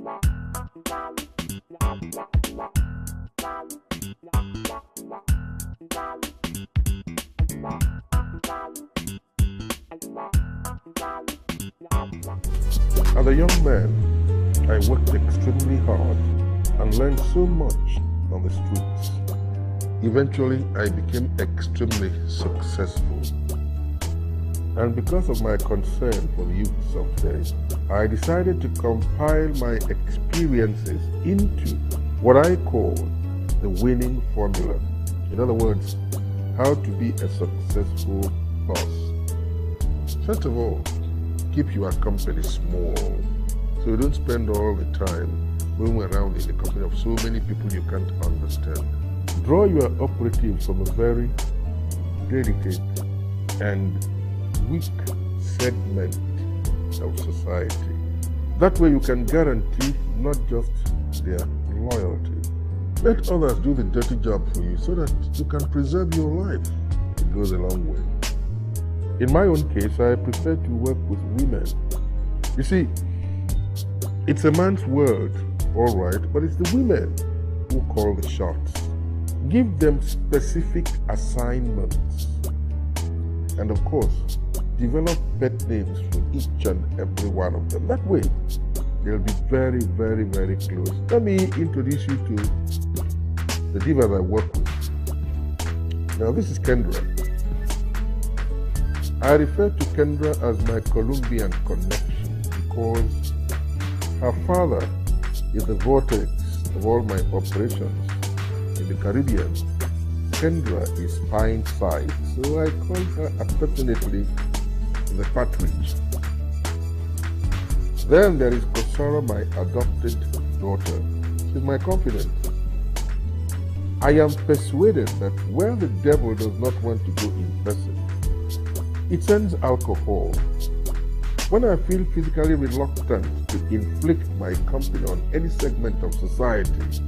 As a young man, I worked extremely hard and learned so much on the streets. Eventually, I became extremely successful. And because of my concern for the youths of today, I decided to compile my experiences into what I call the winning formula. In other words, how to be a successful boss. First of all, keep your company small, so you don't spend all the time going around in the company of so many people you can't understand. Draw your operatives from a very delicate and weak segment of society. That way you can guarantee not just their loyalty. Let others do the dirty job for you so that you can preserve your life. It goes a long way. In my own case, I prefer to work with women. You see, it's a man's world, all right, but it's the women who call the shots. Give them specific assignments. And of course, develop pet names for each and every one of them. That way, they'll be very, very, very close. Let me introduce you to the divas I work with. Now, this is Kendra. I refer to Kendra as my Colombian connection because her father is the vortex of all my operations in the Caribbean. Kendra is Pine Side, so I call her affectionately the partridge. Then there is Kosara, my adopted daughter. She's my confidant. I am persuaded that where the devil does not want to go in person, it sends alcohol. When I feel physically reluctant to inflict my company on any segment of society,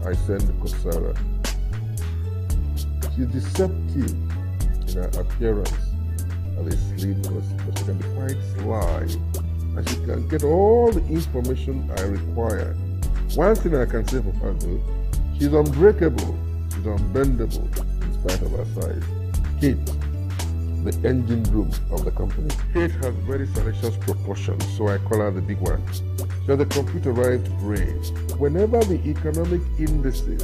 I send Kosara. She's deceptive in her appearance as a slave person, but she can be quite sly, and she can get all the information I require. One thing I can say for her though, she's unbreakable, she's unbendable in spite of her size. Kate, the engine room of the company. Kate has very salacious proportions, so I call her the big one. She has a computerized brain. Whenever the economic indices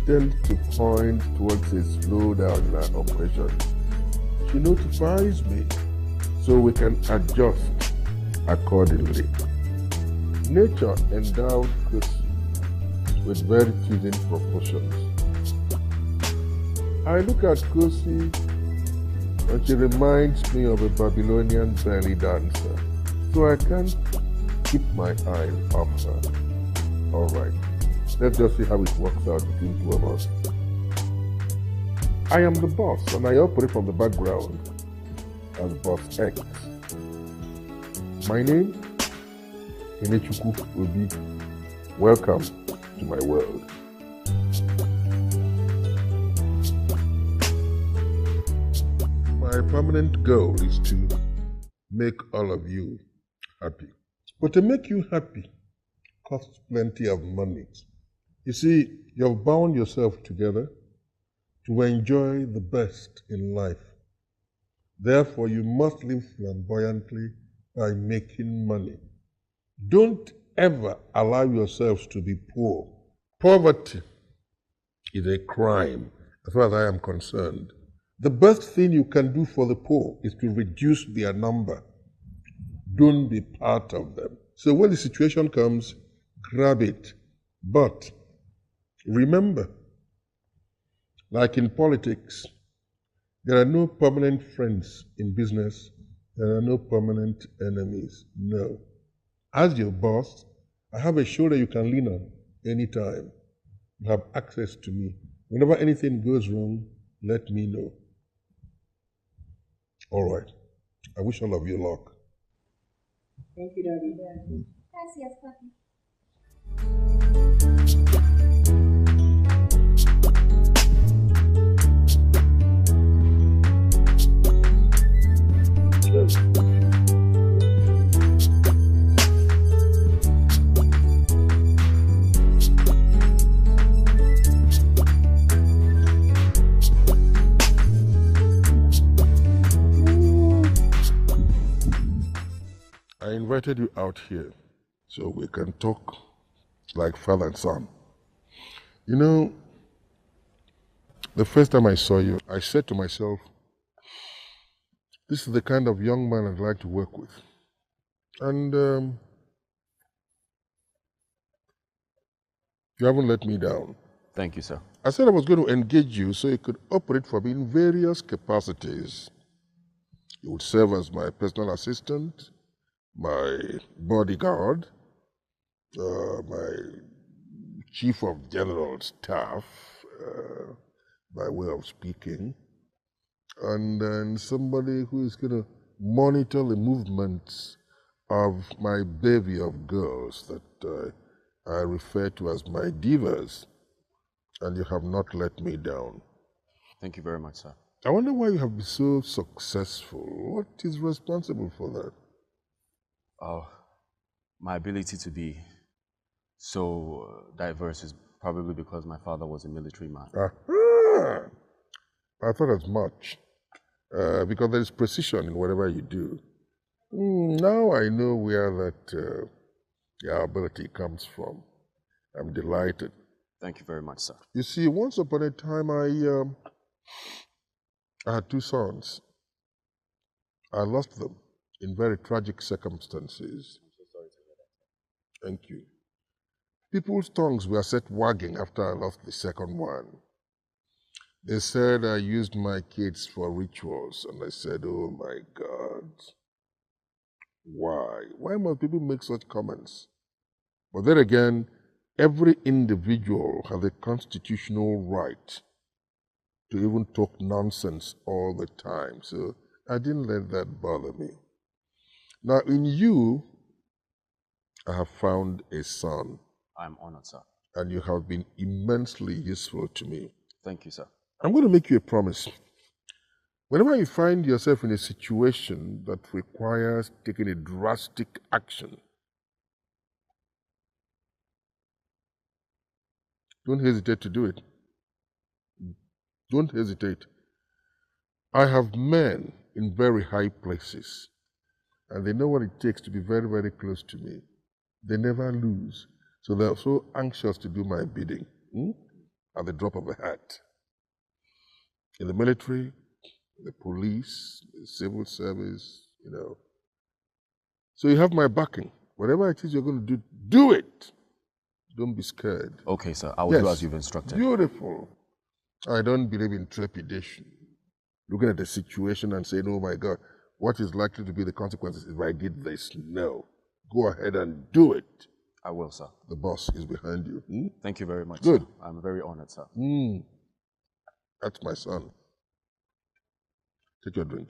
tend to point towards a slowdown in our operation, she notifies me so we can adjust accordingly. Nature endowed Kosi with very pleasing proportions. I look at Kosi and she reminds me of a Babylonian belly dancer, so I can't keep my eye off her. All right, let's just see how it works out between two of us. I am the boss and I operate from the background as Boss X. My name, Edochie, will be welcome to my world. My permanent goal is to make all of you happy. But to make you happy costs plenty of money. You see, you've bound yourself together to enjoy the best in life. Therefore, you must live flamboyantly by making money. Don't ever allow yourselves to be poor. Poverty is a crime, as far as I am concerned. The best thing you can do for the poor is to reduce their number. Don't be part of them. So when the situation comes, grab it. But remember, like in politics, there are no permanent friends in business. There are no permanent enemies. No. As your boss, I have a shoulder you can lean on anytime. You have access to me. Whenever anything goes wrong, let me know. All right. I wish all of you luck. Thank you, Daddy. Gracias, Papi. invited you out here so we can talk like father and son. You know, the first time I saw you, I said to myself, this is the kind of young man I'd like to work with. And you haven't let me down. Thank you, sir. I said I was going to engage you so you could operate for me in various capacities. You would serve as my personal assistant, my bodyguard, my chief of general staff, by way of speaking, and then somebody who is going to monitor the movements of my bevy of girls that I refer to as my divas, and you have not let me down. Thank you very much, sir. I wonder why you have been so successful. What is responsible for that? Oh, my ability to be so diverse is probably because my father was a military man. Aha! I thought as much. Because there is precision in whatever you do. Now I know where that your ability comes from. I'm delighted. Thank you very much, sir. You see, once upon a time I had two sons. I lost them in very tragic circumstances. I'm so sorry to hear that. Thank you. People's tongues were set wagging after I lost the second one. They said I used my kids for rituals, and I said, oh my God. Why? Why must people make such comments? But then again, every individual has a constitutional right to even talk nonsense all the time. So I didn't let that bother me. Now, in you, I have found a son. I'm honored, sir. And you have been immensely useful to me. Thank you, sir. I'm going to make you a promise. Whenever you find yourself in a situation that requires taking a drastic action, don't hesitate to do it. Don't hesitate. I have men in very high places, and they know what it takes to be very, very close to me. They never lose. So they're so anxious to do my bidding at the drop of a hat. In the military, the police, the civil service, you know. So you have my backing. Whatever it is you're going to do, do it. Don't be scared. Okay, sir. I will do as you've instructed. Beautiful. I don't believe in trepidation. Looking at the situation and saying, oh my God, what is likely to be the consequences if I did this? No. Go ahead and do it. I will, sir. The boss is behind you. Thank you very much, Good. Sir. I'm very honored, sir. That's my son. Take your drink.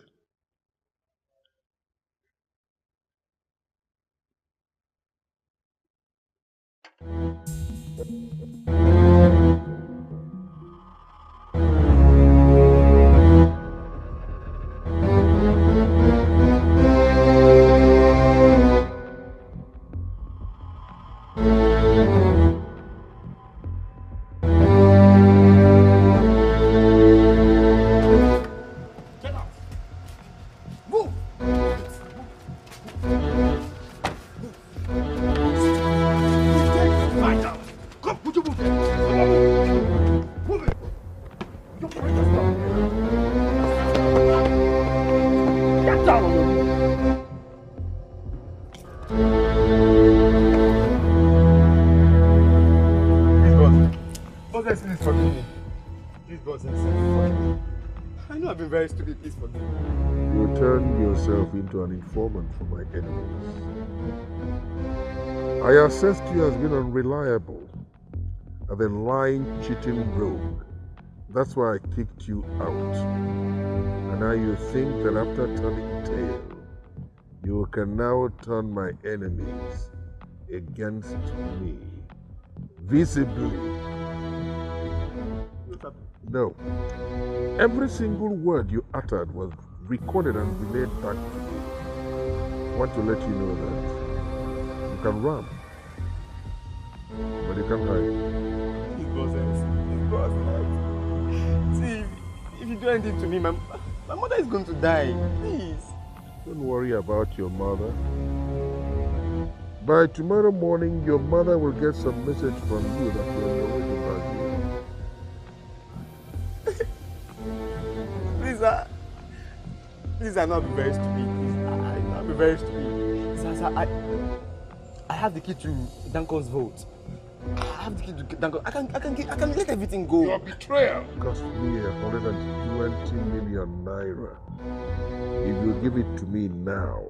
Very stupid, please forgive me. You turn yourself into an informant for my enemies. I assessed you as being unreliable, as a lying, cheating rogue. That's why I kicked you out. And now you think that after turning tail, you can now turn my enemies against me, visibly. No. Every single word you uttered was recorded and relayed back to me. I want to let you know that you can run, but you can't hide. It doesn't. See, if you do anything to me, my mother is going to die. Please. Don't worry about your mother. By tomorrow morning, your mother will get some message from you that you're on your way to Brazil. Please, sir. Please, I'm not be very stupid. Please, I'm not be very stupid. Sir, I have the key to Duncan's vote. I have the key to Duncan. I can let everything go. Your betrayal cost me 120 million naira. If you give it to me now,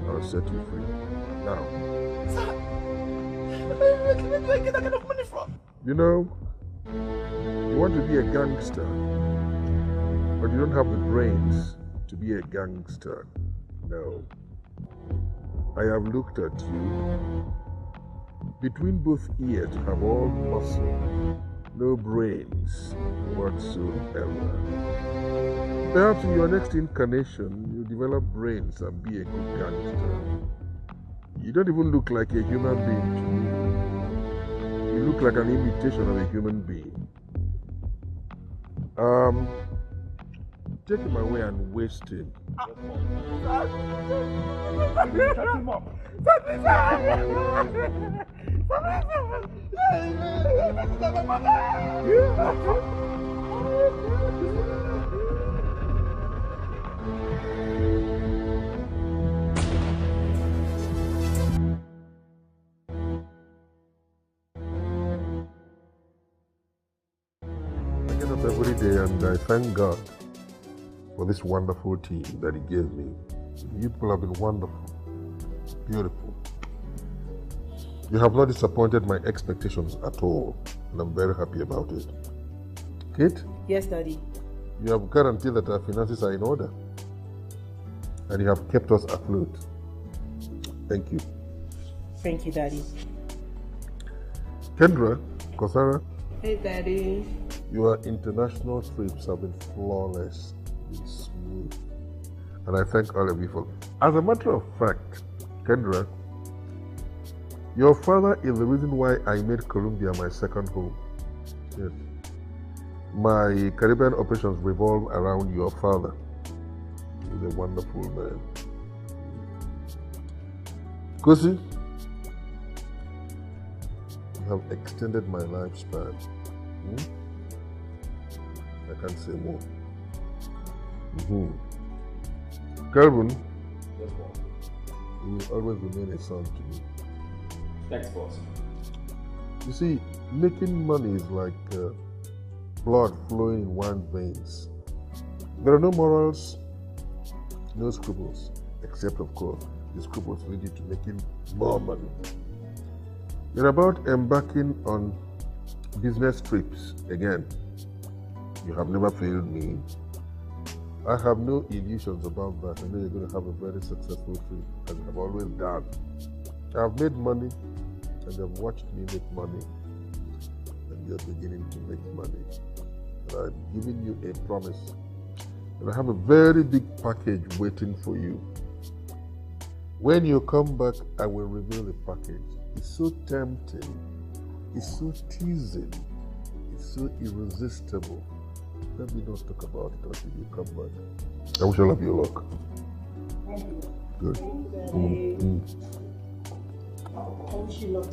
I'll set you free. Now. Sir, where do I get that kind of money from? You know, you want to be a gangster, but you don't have the brains to be a gangster. No. I have looked at you. Between both ears, you have all muscle, no brains whatsoever. Perhaps in your next incarnation, you develop brains and be a good gangster. You don't even look like a human being to me. You look like an imitation of a human being. Take him away and waste him. Shut him up. I get up every day and I thank God for this wonderful team that He gave me. You people have been wonderful, beautiful. You have not disappointed my expectations at all, and I'm very happy about it. Kate? Yes, Daddy. You have guaranteed that our finances are in order, and you have kept us afloat. Thank you. Thank you, Daddy. Kendra, Kosara, Hey, Daddy. your international trips have been flawless, been smooth, and I thank all of you for. As a matter of fact, Kendra, your father is the reason why I made Colombia my second home. Yes. My Caribbean operations revolve around your father. He's a wonderful man. Kosi, you have extended my lifespan. I can't say more. Calvin, you will always remain a son to me. Thanks, boss. You see, making money is like blood flowing in one's veins. There are no morals, no scruples, except, of course, the scruples lead you to making more money. You're about embarking on business trips again. You have never failed me. I have no illusions about that. I know you're going to have a very successful trip, as you have always done. I have made money, and you have watched me make money, and you're beginning to make money. And I'm giving you a promise. And I have a very big package waiting for you. When you come back, I will reveal the package. It's so tempting, it's so teasing, it's so irresistible. Let me not talk about it until you come back. I wish all of you luck. Good. I wish you luck.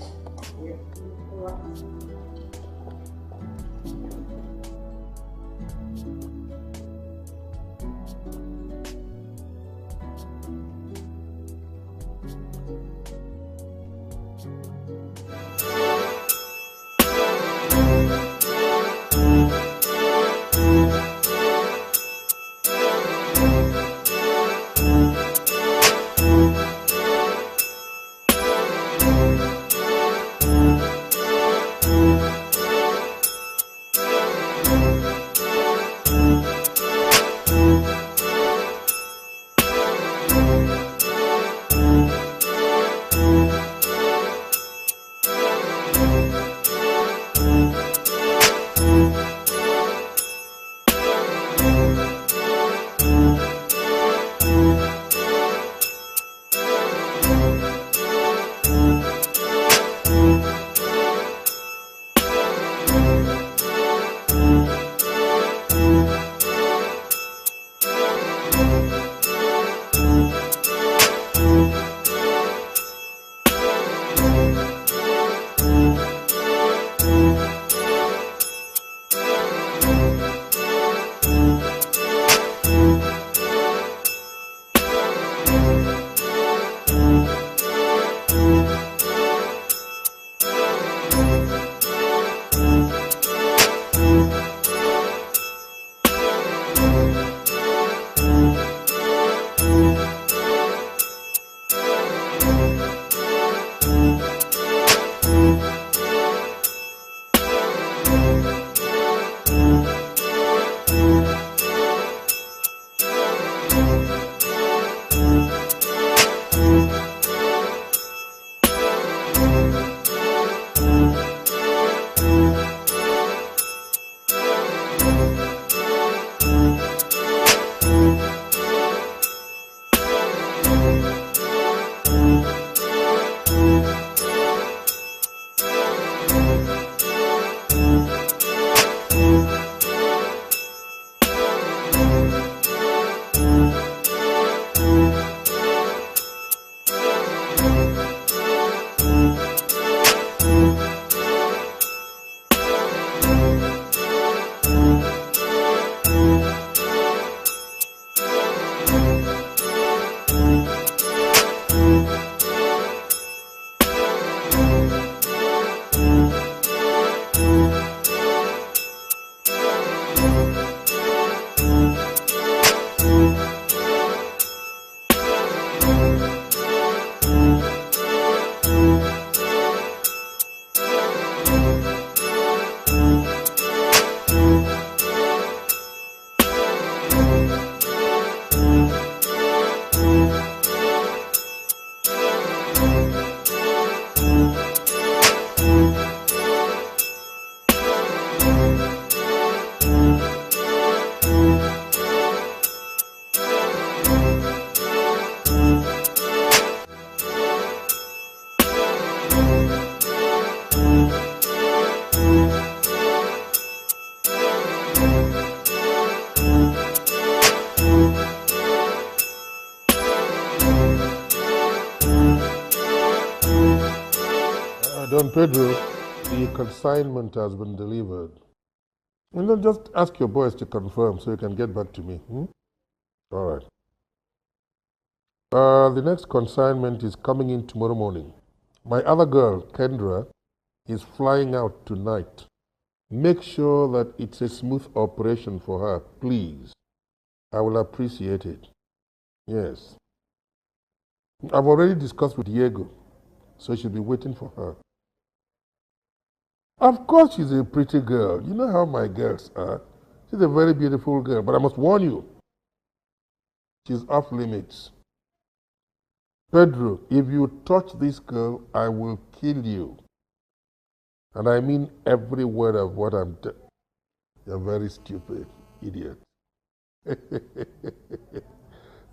Don Pedro, the consignment has been delivered. And then just ask your boys to confirm so you can get back to me. All right. The next consignment is coming in tomorrow morning. My other girl, Kendra, is flying out tonight. Make sure that it's a smooth operation for her, please. I will appreciate it. Yes. I've already discussed with Diego, so she'll be waiting for her. Of course she's a pretty girl. You know how my girls are. She's a very beautiful girl, but I must warn you, she's off limits. Pedro, if you touch this girl, I will kill you. And I mean every word of what I'm telling you. You're very stupid, idiot.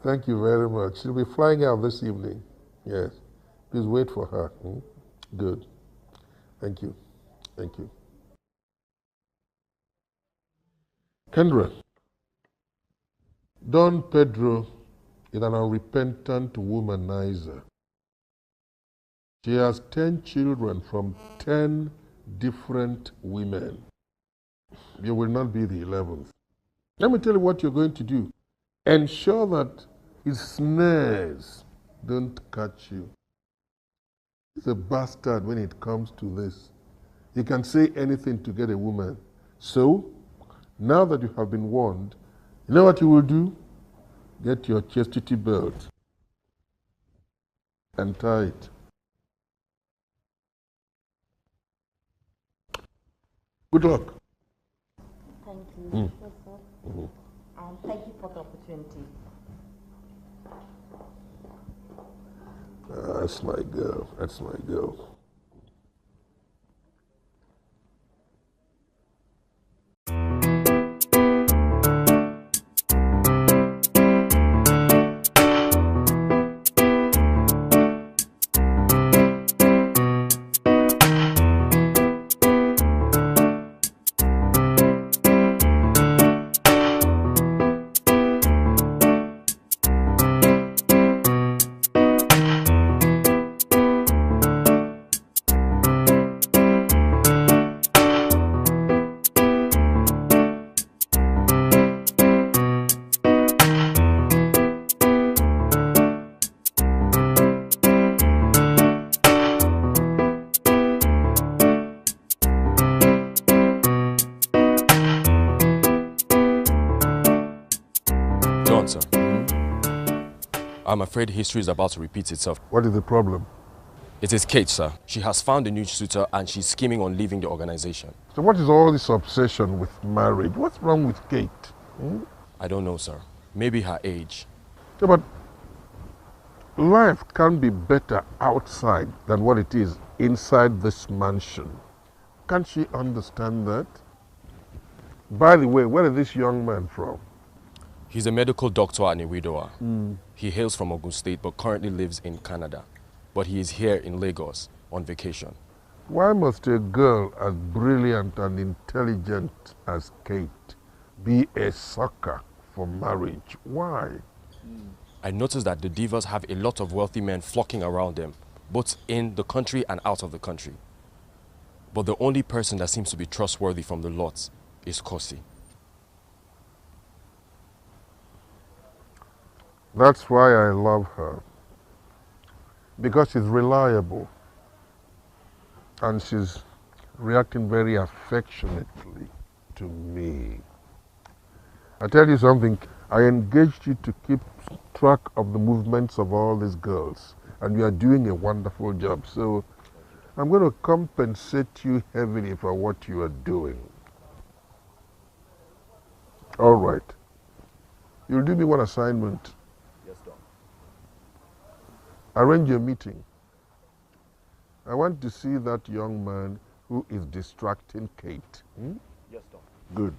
Thank you very much. She'll be flying out this evening. Yes. Please wait for her. Good. Thank you. Thank you. Kendra, Don Pedro is an unrepentant womanizer. She has 10 children from 10 different women. You will not be the 11th. Let me tell you what you're going to do. Ensure that his snares don't catch you. He's a bastard when it comes to this. He can say anything to get a woman. So, now that you have been warned, you know what you will do? Get your chastity belt and tie it. Good luck. Thank you. Thank you for the opportunity. That's my girl. That's my girl. I'm afraid history is about to repeat itself. What is the problem? It is Kate, sir. She has found a new suitor and she's scheming on leaving the organization. So what is all this obsession with marriage? What's wrong with Kate? I don't know, sir. Maybe her age. Yeah, but life can be better outside than what it is inside this mansion. Can't she understand that? By the way, where is this young man from? He's a medical doctor and a widower. He hails from Ogun State but currently lives in Canada. But he is here in Lagos on vacation. Why must a girl as brilliant and intelligent as Kate be a sucker for marriage? Why? I noticed that the divas have a lot of wealthy men flocking around them, both in the country and out of the country. But the only person that seems to be trustworthy from the lot is Kosi. That's why I love her. Because she's reliable. And she's reacting very affectionately to me. I tell you something, I engaged you to keep track of the movements of all these girls. And you are doing a wonderful job. So I'm going to compensate you heavily for what you are doing. All right. You'll do me one assignment. Yes, Don. Arrange a meeting. I want to see that young man who is distracting Kate. Yes, Don. Good.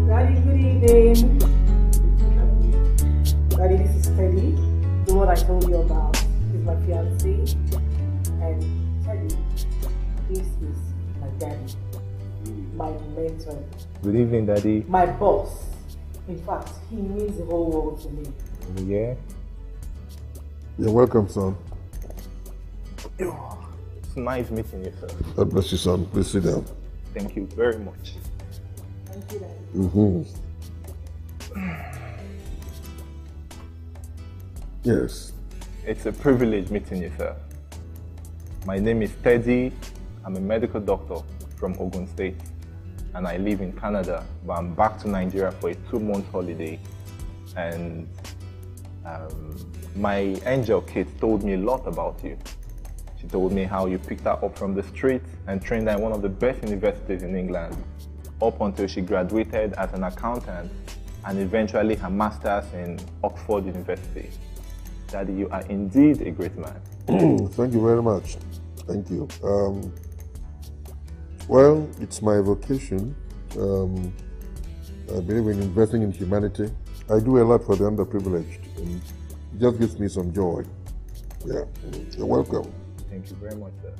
Daddy, good evening. This is my daddy, my mentor, Good evening, Daddy. my boss. In fact, he means the whole world to me. Yeah. You're welcome, son. It's nice meeting you, sir. God bless you, son. Please sit down. Thank you very much. Thank you, Daddy. Yes. It's a privilege meeting you, sir. My name is Teddy. I'm a medical doctor from Ogun State, and I live in Canada, but I'm back to Nigeria for a 2-month holiday. And my angel Kate told me a lot about you. She told me how you picked her up from the street and trained her in one of the best universities in England, up until she graduated as an accountant and eventually her master's in Oxford University. Daddy, you are indeed a great man. Thank you very much. Thank you. Well, it's my vocation. I believe in investing in humanity. I do a lot for the underprivileged, and it just gives me some joy. Yeah, you're welcome. Thank you very much, sir.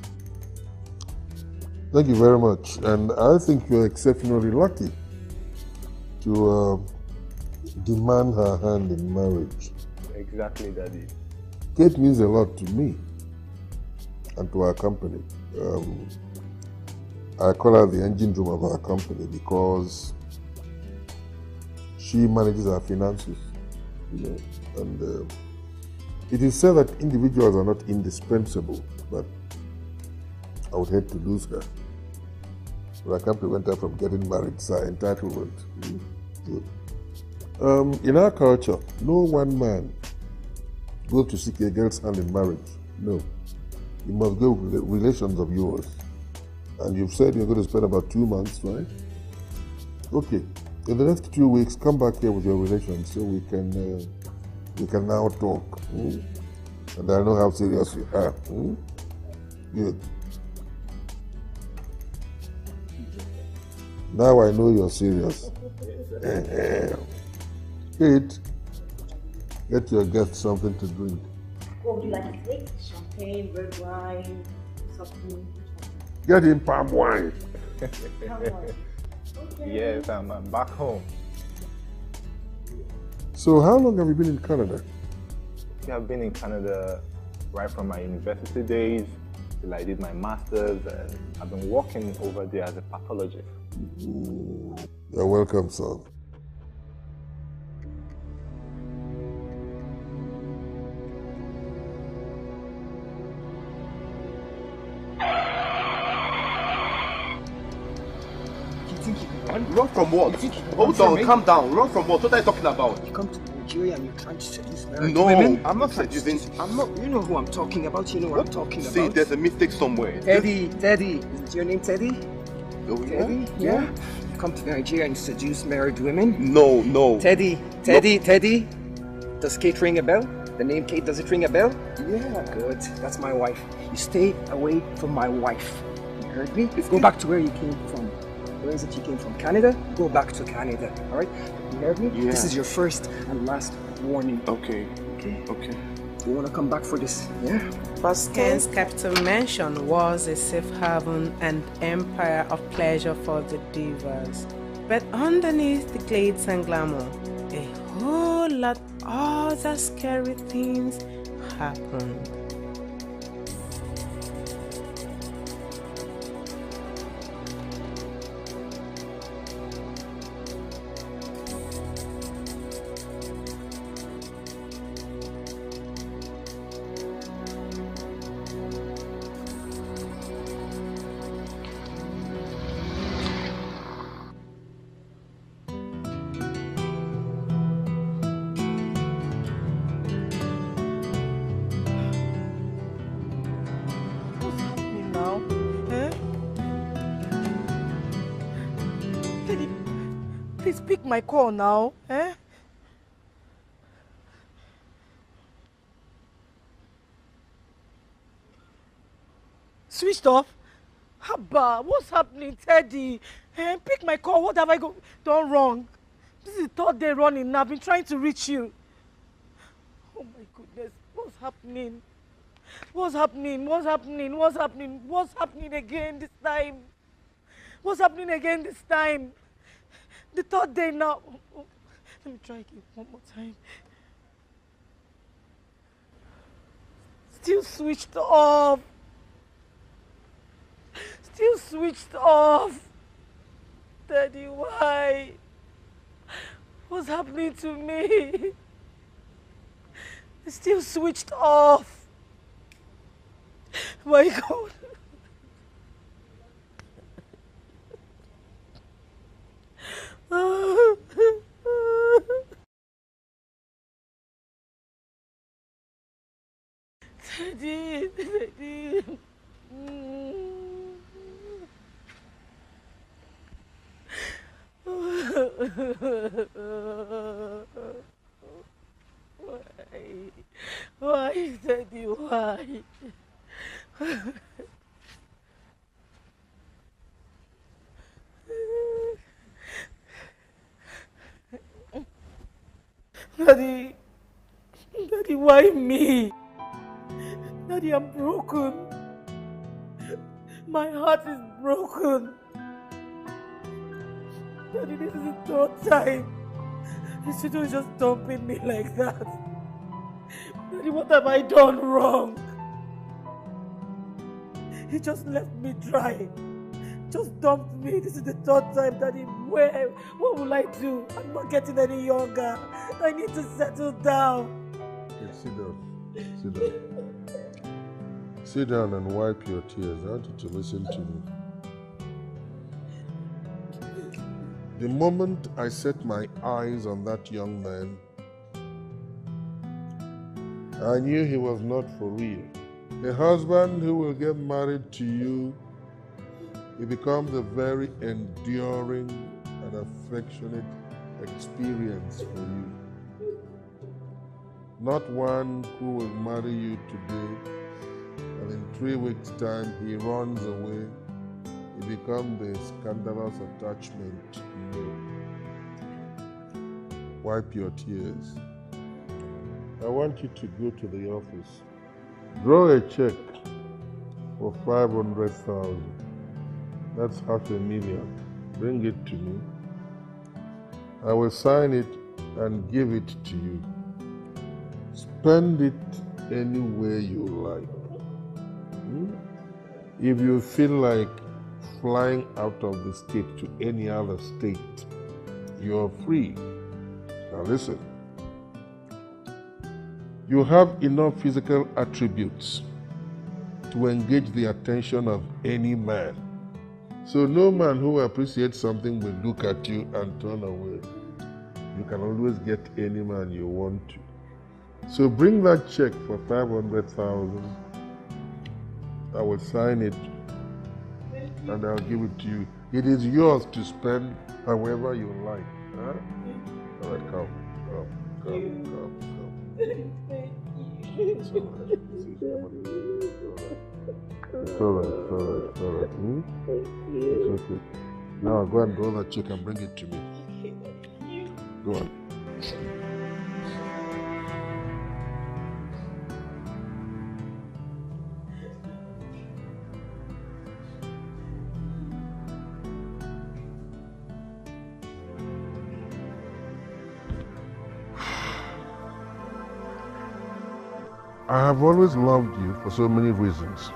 Thank you very much. And I think you're exceptionally lucky to demand her hand in marriage. Exactly, Daddy. Kate means a lot to me and to our company. I call her the engine room of our company because she manages our finances. You know, and it is said that individuals are not indispensable, but I would hate to lose her. But I can't prevent her from getting married. It's our entitlement. Good. In our culture, no one man goes to seek a girl's hand in marriage. No. You must go with the relations of yours. And you've said you're going to spend about 2 months, right? Okay. In the next 2 weeks, come back here with your relations so we can now talk. And I know how serious you are. Good. Now I know you're serious. Kate, get your guests something to drink. What would you like to take? Champagne, red wine, something? Get him palm wine. Okay. Yes, I'm back home. So how long have you been in Canada? I've been in Canada right from my university days till I did my master's, and I've been working over there as a pathologist. You're welcome, son. Run from what? Hold on, calm down. Run from what? What are you talking about? You come to Nigeria and you're trying to seduce married No, women? I'm not seducing. I'm not. You know who I'm talking about. You know what I'm talking See, about. there's a mistake somewhere. Teddy. Is it your name, Teddy? Teddy? Yeah. You come to Nigeria and seduce married women? No. Teddy. Does Kate ring a bell? The name Kate, does it ring a bell? Yeah. Good. That's my wife. You stay away from my wife. You heard me? Go back to where you came from. Where is it you came from? Canada? Go back to Canada. All right? You heard me? Yeah. This is your first and last warning. Okay. You want to come back for this? Yeah? Boscan's capital mansion was a safe haven and empire of pleasure for the divas. But underneath the glitz and glamour, a whole lot other scary things happened. Please pick my call now, Switched off? Haba, what's happening, Teddy? Pick my call, what have I done wrong? This is the third day running now, I've been trying to reach you. Oh my goodness, what's happening? What's happening? What's happening? What's happening? What's happening again this time? What's happening again this time? The third day now. Let me try again one more time. Still switched off. Still switched off. Daddy, why? What's happening to me? It's still switched off. My God. Daddy, Daddy. Why, Daddy, why? Daddy, Daddy, why me? Daddy, I'm broken. My heart is broken. Daddy, this is the third time. You shouldn't just dumping me like that. Daddy, what have I done wrong? He just left me dry. Just dumped me. This is the third time, Daddy. What will I do? I'm not getting any younger. I need to settle down. Okay, sit down. Sit down. Sit down and wipe your tears. I want you to listen to me. The moment I set my eyes on that young man, I knew he was not for real. A husband who will get married to you, it becomes a very enduring and affectionate experience for you. Not one who will marry you today, and in 3 weeks' time he runs away. It becomes a scandalous attachment. No. Wipe your tears. I want you to go to the office. Draw a check for 500,000. That's $500,000. Bring it to me. I will sign it and give it to you. Spend it any way you like. If you feel like flying out of the state to any other state, you're free. Now listen. You have enough physical attributes to engage the attention of any man. So no man who appreciates something will look at you and turn away. You can always get any man you want to. So bring that check for 500,000. I will sign it and I'll give it to you. It is yours to spend however you like. Huh? All right, come. It's all right. It's okay. Now go and draw that check and bring it to me. Go on. I have always loved you for so many reasons.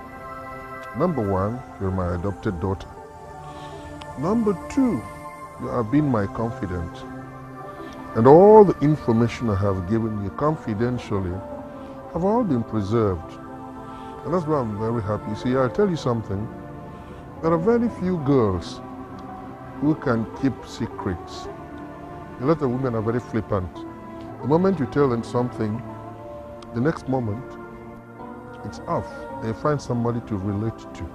Number one, you're my adopted daughter. Number two, you have been my confidant. And all the information I have given you confidentially have all been preserved. And that's why I'm very happy. See, I'll tell you something. There are very few girls who can keep secrets. A lot of women are very flippant. The moment you tell them something, the next moment, it's off. They find somebody to relate to,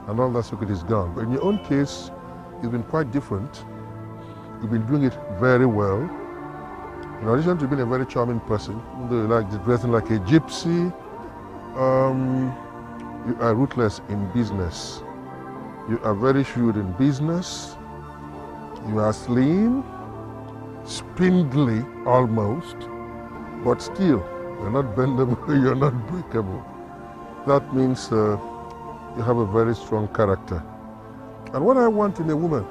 and all that secret is gone. But in your own case, it's been quite different. You've been doing it very well. In addition to being a very charming person, you like dressing like a gypsy, you are ruthless in business. You are very shrewd in business. You are slim, spindly almost, but still, you're not bendable, you're not breakable. That means you have a very strong character. And what I want in a woman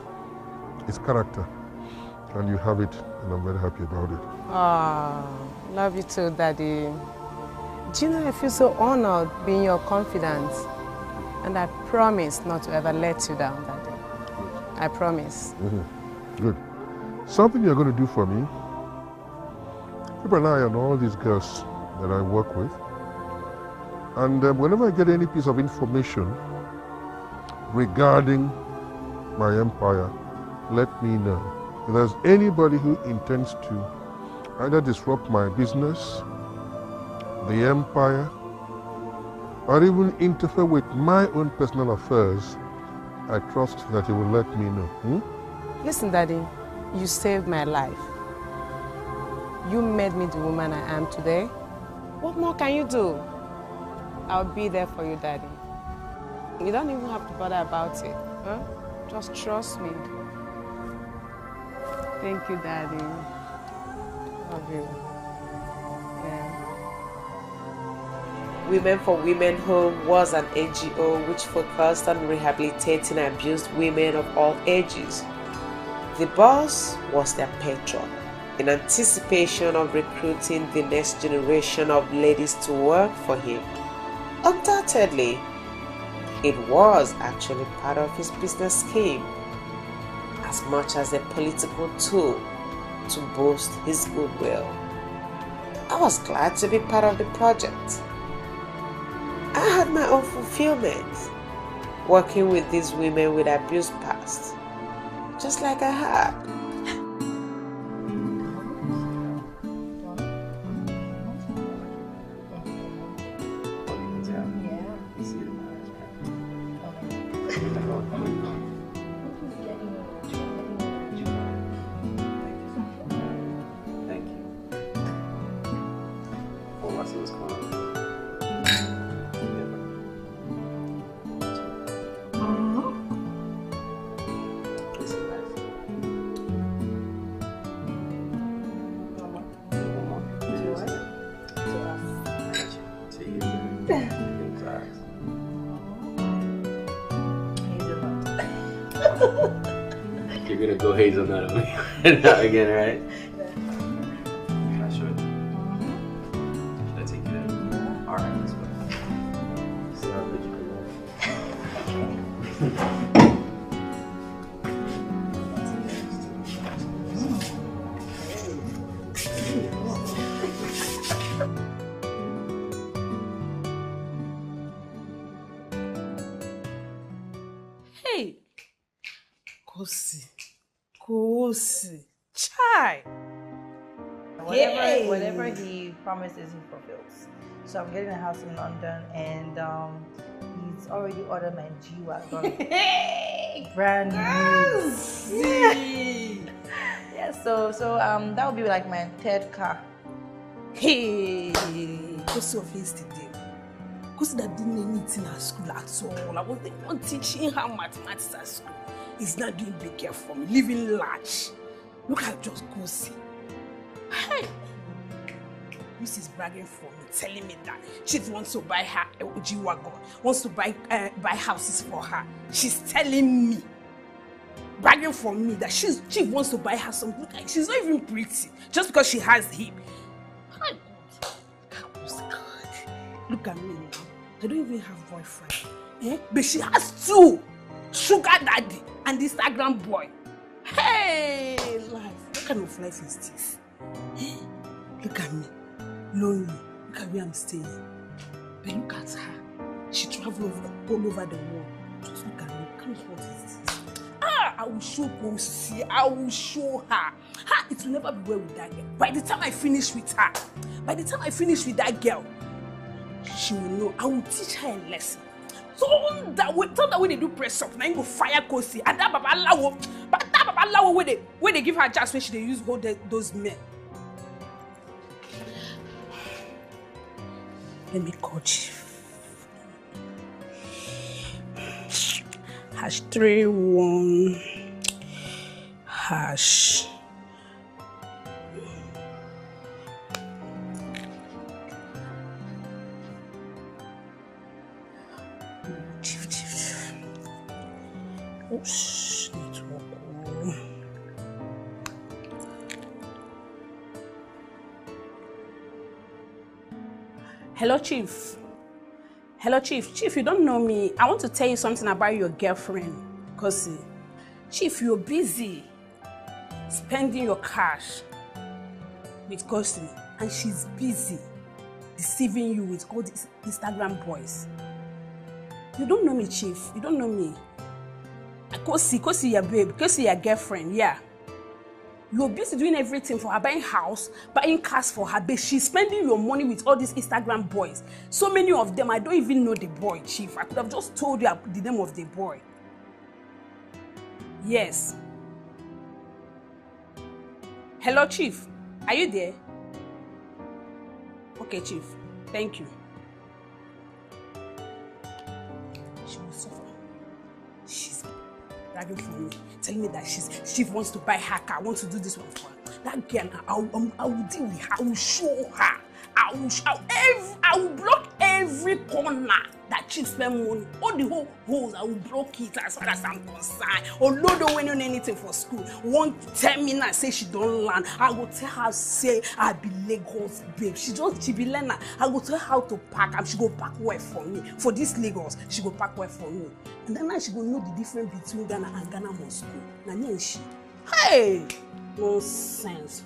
is character. And you have it, and I'm very happy about it. Oh, love you too, Daddy. Do you know I feel so honored being your confidant? And I promise not to ever let you down, Daddy. I promise. Good. Something you're going to do for me, keep an eye on all these girls that I work with. And whenever I get any piece of information regarding my empire, let me know. If there's anybody who intends to either disrupt my business, the empire, or even interfere with my own personal affairs, I trust that you will let me know. Listen, Daddy, you saved my life. You made me the woman I am today. What more can you do? I'll be there for you, Daddy. You don't even have to bother about it. Huh? Just trust me. Thank you, Daddy. Love you. Yeah. Women for Women Home was an NGO which focused on rehabilitating abused women of all ages. The boss was their patron, in anticipation of recruiting the next generation of ladies to work for him. Undoubtedly, it was actually part of his business scheme, as much as a political tool to boost his goodwill. I was glad to be part of the project. I had my own fulfillment, working with these women with abused past, just like I had. You're gonna go hazelnut on me again, right? Should I take you there? Alright, let's go. So I'll let you Hey! Kosi. Chai! Whatever he promises, he fulfills. So I'm getting a house in London, and he's already ordered my G-Wagon. Brand new. Yeah, so that would be like my third car. Hey! Kosi of yesterday. Kosi that didn't know anything at school at all. I wasn't even teaching her mathematics at school. He's not doing big care for me, living large. Look at just Kosi. Hey! This is bragging for me, telling me that she wants to buy her a G-Wagon, wants to buy houses for her. She's telling me, bragging for me that she wants to buy her something. Look at, she's not even pretty, just because she has him. My God. Look at me now. I don't even have boyfriend. But she has two. Sugar daddy and the Instagram boy. Hey, life. What kind of life is this? Look at me. Lonely. Look at where I'm staying. But look at her. She travels all over the world. Just look at me. What is this? I will show Kosi. I will show her. It will never be well with that girl. By the time I finish with her, that girl, she will know. I will teach her a lesson. So that way they do press up, now you go fire Kosi. And that Baba Lawo, where they give her chance when they use all those men. Let me call Chief. #31 #. Oh, shh, network. Hello, Chief. Hello, Chief. Chief, you don't know me. I want to tell you something about your girlfriend, Kosi. Chief, you're busy spending your cash with Kosi, and she's busy deceiving you with all these Instagram boys. You don't know me, Chief. You don't know me. Kosi, your babe. Kosi, your girlfriend. Yeah. You're busy doing everything for her, buying house, buying cars for her, but she's spending your money with all these Instagram boys. So many of them, I don't even know the boy, Chief. I could have just told you the name of the boy. Yes. Hello, Chief. Are you there? Okay, Chief. Thank you. She will suffer. She's bragging for me, telling me that she wants to buy her car, wants to do this one for her. That girl, I will deal with her. I will show her. I will block every corner that she spend money. All the whole holes, I will block it as far as I'm concerned. Although don't want anything for school, won't tell me now say she don't learn. I will tell her say I be Lagos babe. She be learner. I will tell her how to pack and she go pack well for me. For this Lagos, she go pack well for me. And then now she go know the difference between Ghana and Ghana Moscow. Now me and she. Hey! Nonsense.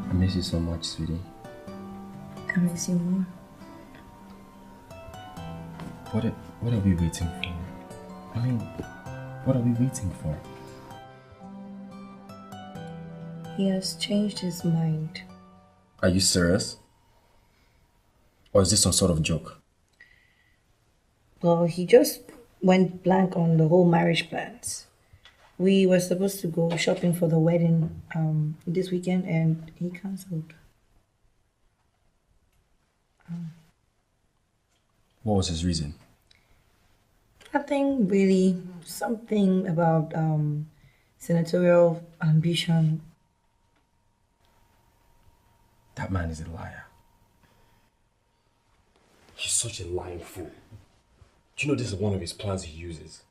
I miss you so much, sweetie. I miss you more. What are we waiting for? I mean, what are we waiting for? He has changed his mind. Are you serious? Or is this some sort of joke? Well, he just went blank on the whole marriage plans. We were supposed to go shopping for the wedding this weekend and he cancelled. What was his reason? Nothing really. Something about senatorial ambition. That man is a liar. He's such a lying fool. Do you know this is one of his plans he uses?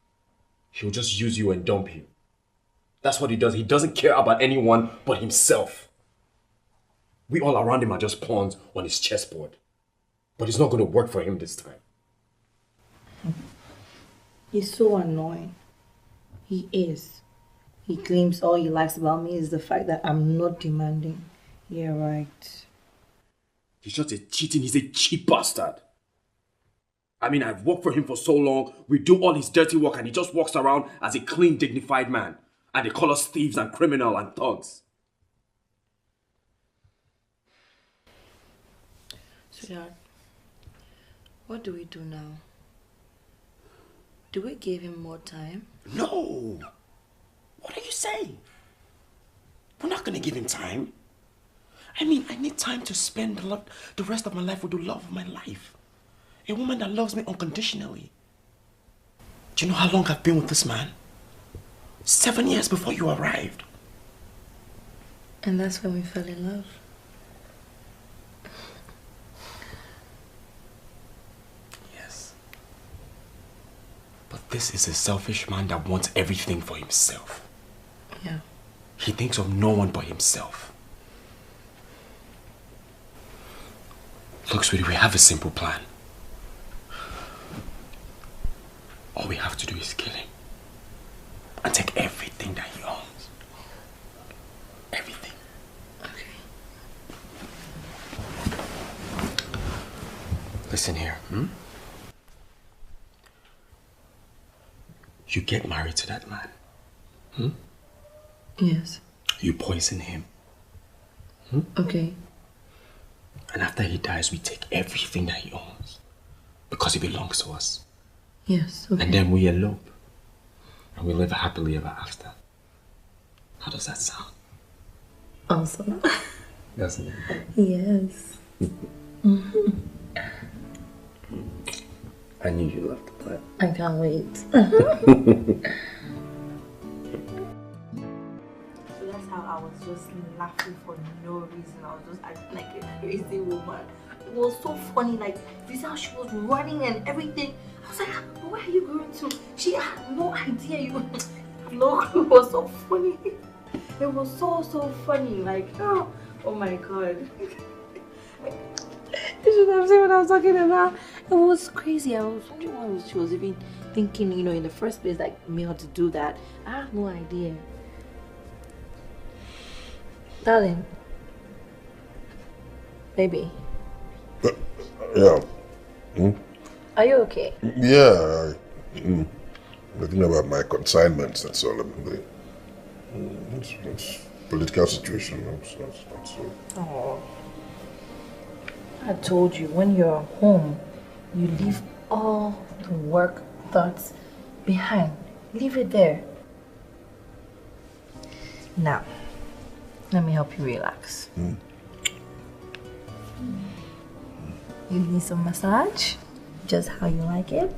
He'll just use you and dump you. That's what he does. He doesn't care about anyone but himself. We all around him are just pawns on his chessboard. But it's not going to work for him this time. He's so annoying. He is. He claims all he likes about me is the fact that I'm not demanding. Yeah, right. He's just a he's a cheap bastard. I mean, I've worked for him for so long. We do all his dirty work and he just walks around as a clean, dignified man. And they call us thieves and criminal and thugs. Sweetheart, what do we do now? Do we give him more time? No! What are you saying? We're not going to give him time. I mean, I need time to spend the rest of my life with the love of my life. A woman that loves me unconditionally. Do you know how long I've been with this man? 7 years before you arrived. And that's when we fell in love. Yes. But this is a selfish man that wants everything for himself. Yeah. He thinks of no one but himself. Look, sweetie, we have a simple plan. All we have to do is kill him. And take everything that he owns. Everything. Okay. Listen here, You get married to that man. Yes. You poison him. Okay. And after he dies, we take everything that he owns. Because it belongs to us. Yes, okay. And then we elope. And we live happily ever after. How does that sound? Awesome. Doesn't it? Yes. I knew you loved the plan. I can't wait. So that's how I was just laughing for no reason. I was just acting like a crazy woman. It was so funny, like this how she was running and everything. I was like, where are you going to? She had no idea you had no clue. It was so funny. It was so funny. Like, oh my god. You should have seen what I was talking about. It was crazy. I was wondering what she was even thinking, you know, in the first place, like me how to do that. I have no idea. Darling. Baby. Yeah. Are you okay? Yeah. I'm thinking about my consignments, that's all. It's political situation. It's not so. Oh. I told you, when you're home, you leave all the work thoughts behind. Leave it there. Now, let me help you relax. You need some massage? Just how you like it?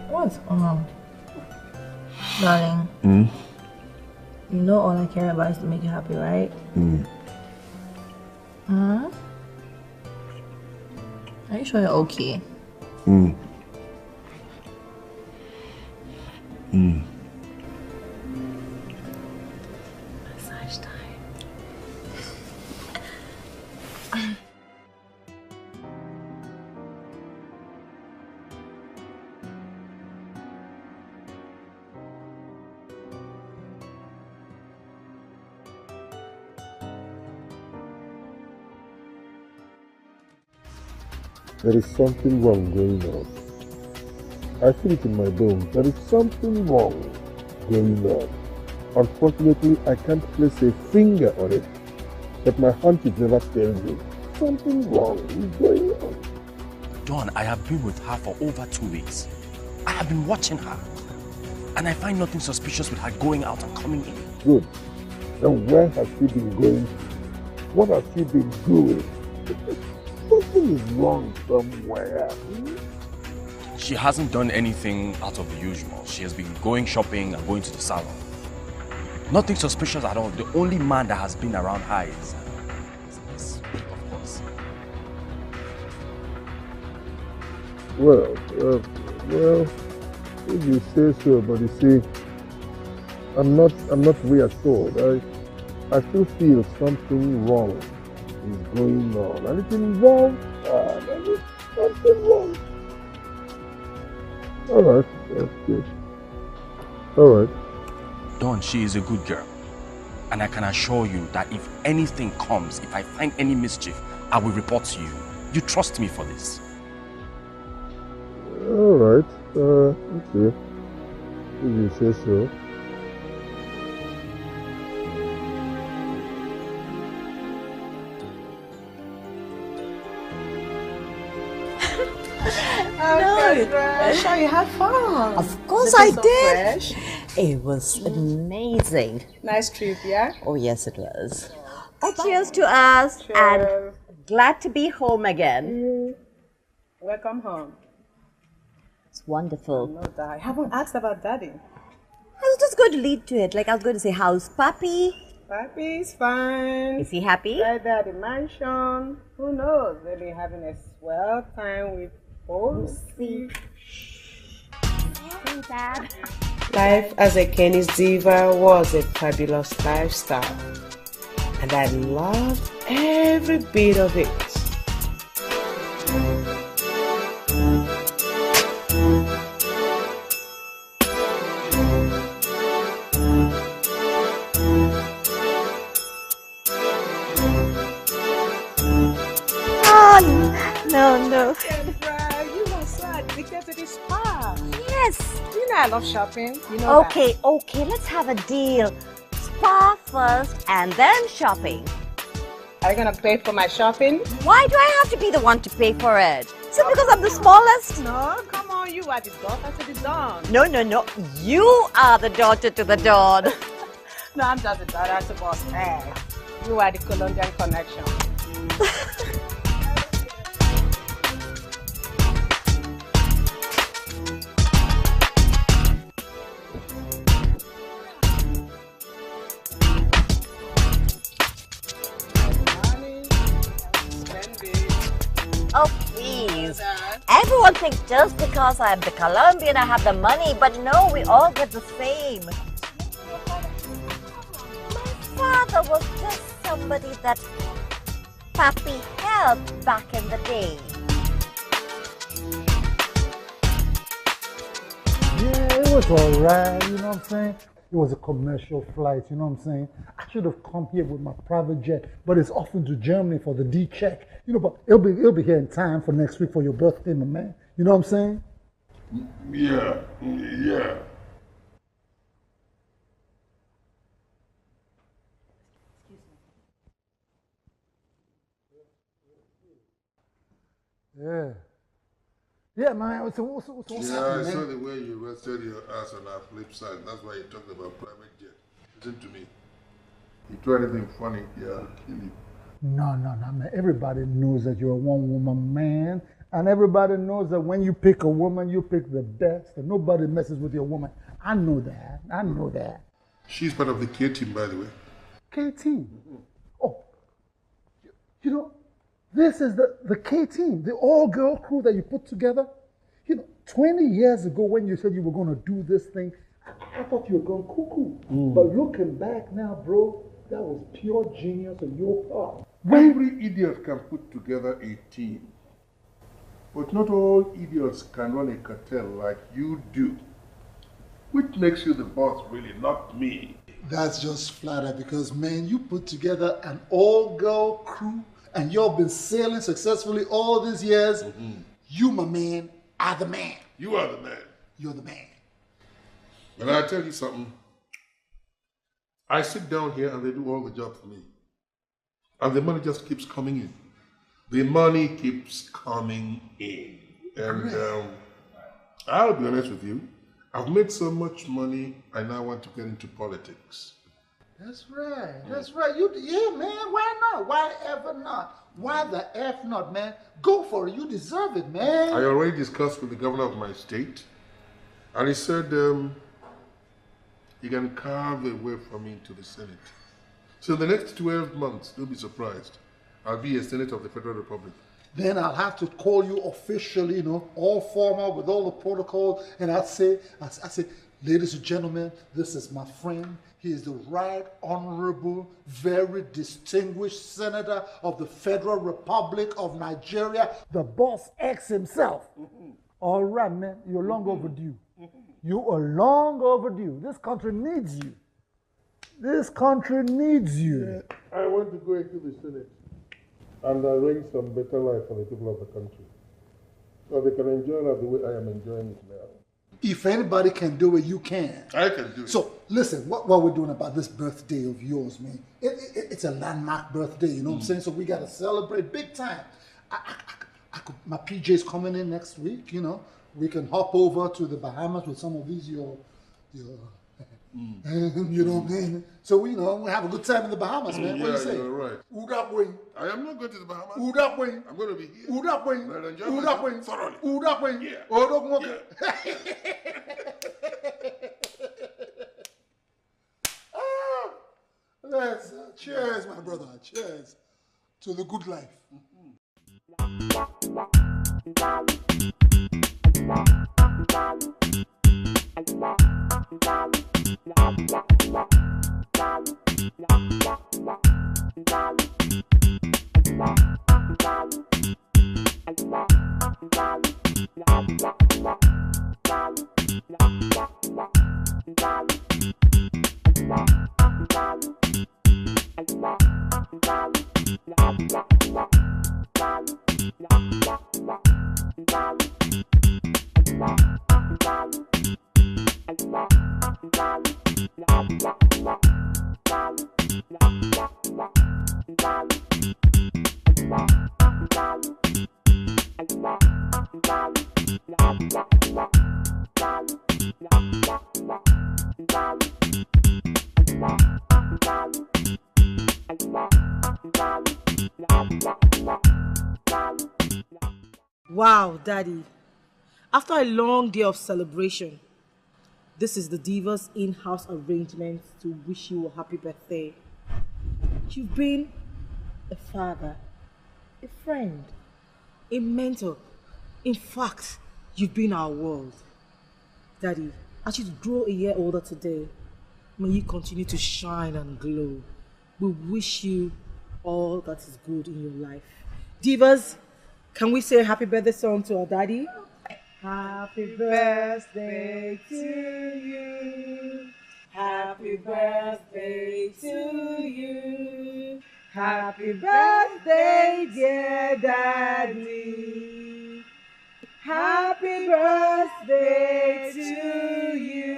What's wrong? Darling, you know all I care about is to make you happy, right? Huh? Are you sure you're okay? Massage time. There is something wrong going on. I feel it in my bones. There is something wrong going on. Unfortunately, I can't place a finger on it, but my hunch is never telling me. Something wrong is going on. Dawn, I have been with her for over 2 weeks. I have been watching her. And I find nothing suspicious with her going out and coming in. Good. Then where has she been going to? What has she been doing? Something is wrong somewhere. She hasn't done anything out of the usual. She has been going shopping and going to the salon. Nothing suspicious at all. The only man that has been around her is of course. Well, if you say so, but you see, I'm not reassured. I still feel something wrong is going on. And it involves there is something wrong. Alright, that's good. Alright. Dawn, she is a good girl. And I can assure you that if anything comes, if I find any mischief, I will report to you. You trust me for this. Alright, okay. If you say so. Sure, you had fun. Of course I did. It was amazing. Nice trip, yeah? Oh, yes, it was. Cheers to us. Cheers. And glad to be home again. Welcome home. It's wonderful. No, I haven't asked about Daddy. I was just going to lead to it. Like, I was going to say, how's Papi? Papi's fine. Is he happy? Right there at the mansion. Who knows? Maybe having a swell time with Bossy. Dad. Life as a Kenny's diva was a fabulous lifestyle, and I loved every bit of it. No. You must say addicted to the spa. Yes. You know I love shopping. You know Okay, let's have a deal. Spa first and then shopping. Are you gonna pay for my shopping? Why do I have to be the one to pay for it? Is it because I'm the smallest? No, come on, you are the daughter to the Don. No, no, no. You are the daughter to the Don. No, I'm just the daughter to Boss Egg. You are the Colombian connection. Oh, please. Everyone thinks just because I'm the Colombian, I have the money, but no, we all get the same. My father was just somebody that Papi helped back in the day. Yeah, it was alright, you know what I'm saying? It was a commercial flight, you know what I'm saying? I should have come here with my private jet, but it's off into Germany for the D check. You know, but it'll be here in time for next week for your birthday, my man. You know what I'm saying? Yeah, yeah. Yeah. Yeah, man. So what's Yeah, happening, I saw man? the way you rested your ass on our flip side. That's why you talked about private jet. Listen to me. You do anything funny, yeah, I'll kill you. No, man. Everybody knows that you're a one-woman man. And everybody knows that when you pick a woman, you pick the best. And nobody messes with your woman. I know that. I know that. She's part of the K team, by the way. K team? Oh, you know, this is the K team, the all-girl crew that you put together. You know, 20 years ago when you said you were going to do this thing, I thought you were going cuckoo. But looking back now, bro, that was pure genius on your part. Every idiot can put together a team. But not all idiots can run a cartel like you do. Which makes you the boss, really, not me. That's just flatter because, man, you put together an all-girl crew and you've been sailing successfully all these years. You, my man, are the man. You are the man. You're the man. And I'll tell you something. I sit down here and they do all the job for me. And the money just keeps coming in. The money keeps coming in. And I'll be honest with you. I've made so much money, I now want to get into politics. That's right. That's right. Yeah, man. Why not? Why ever not? Why the F not, man? Go for it. You deserve it, man. I already discussed with the governor of my state. And he said he can carve a way for me into the Senate. So in the next 12 months, don't be surprised, I'll be a senator of the Federal Republic. Then I'll have to call you officially, you know, all formal with all the protocols, and I say, ladies and gentlemen, this is my friend. He is the right honorable, very distinguished senator of the Federal Republic of Nigeria, the boss X himself. All right, man, you're long overdue. You are long overdue. This country needs you. This country needs you. Yeah, I want to go into the Senate and arrange some better life for the people of the country, so they can enjoy life the way I am enjoying it now. If anybody can do it, you can. I can do it. So, listen, what we're doing about this birthday of yours, man, it's a landmark birthday, you know what I'm saying? So we got to celebrate big time. My PJ's coming in next week, you know. We can hop over to the Bahamas with some of these, your you know what I mean? So, we have a good time in the Bahamas, man. What do you say? You're right. Udapwing. I am not going to the Bahamas. Udapwing. I'm going to be here. Udapwing. I'll enjoy myself thoroughly. Udapwing. Yeah. Odogmoke. Let's cheers, my brother. Cheers to the good life. Wow, Daddy. After a long day of celebration, this is the Diva's in-house arrangement to wish you a happy birthday. You've been a father, a friend, a mentor. In fact, you've been our world. Daddy, as you grow a year older today, may you continue to shine and glow. We wish you all that is good in your life. Divas, can we say a happy birthday song to our daddy? Happy birthday to you. Happy birthday to you. Happy birthday, dear daddy. Happy birthday to you.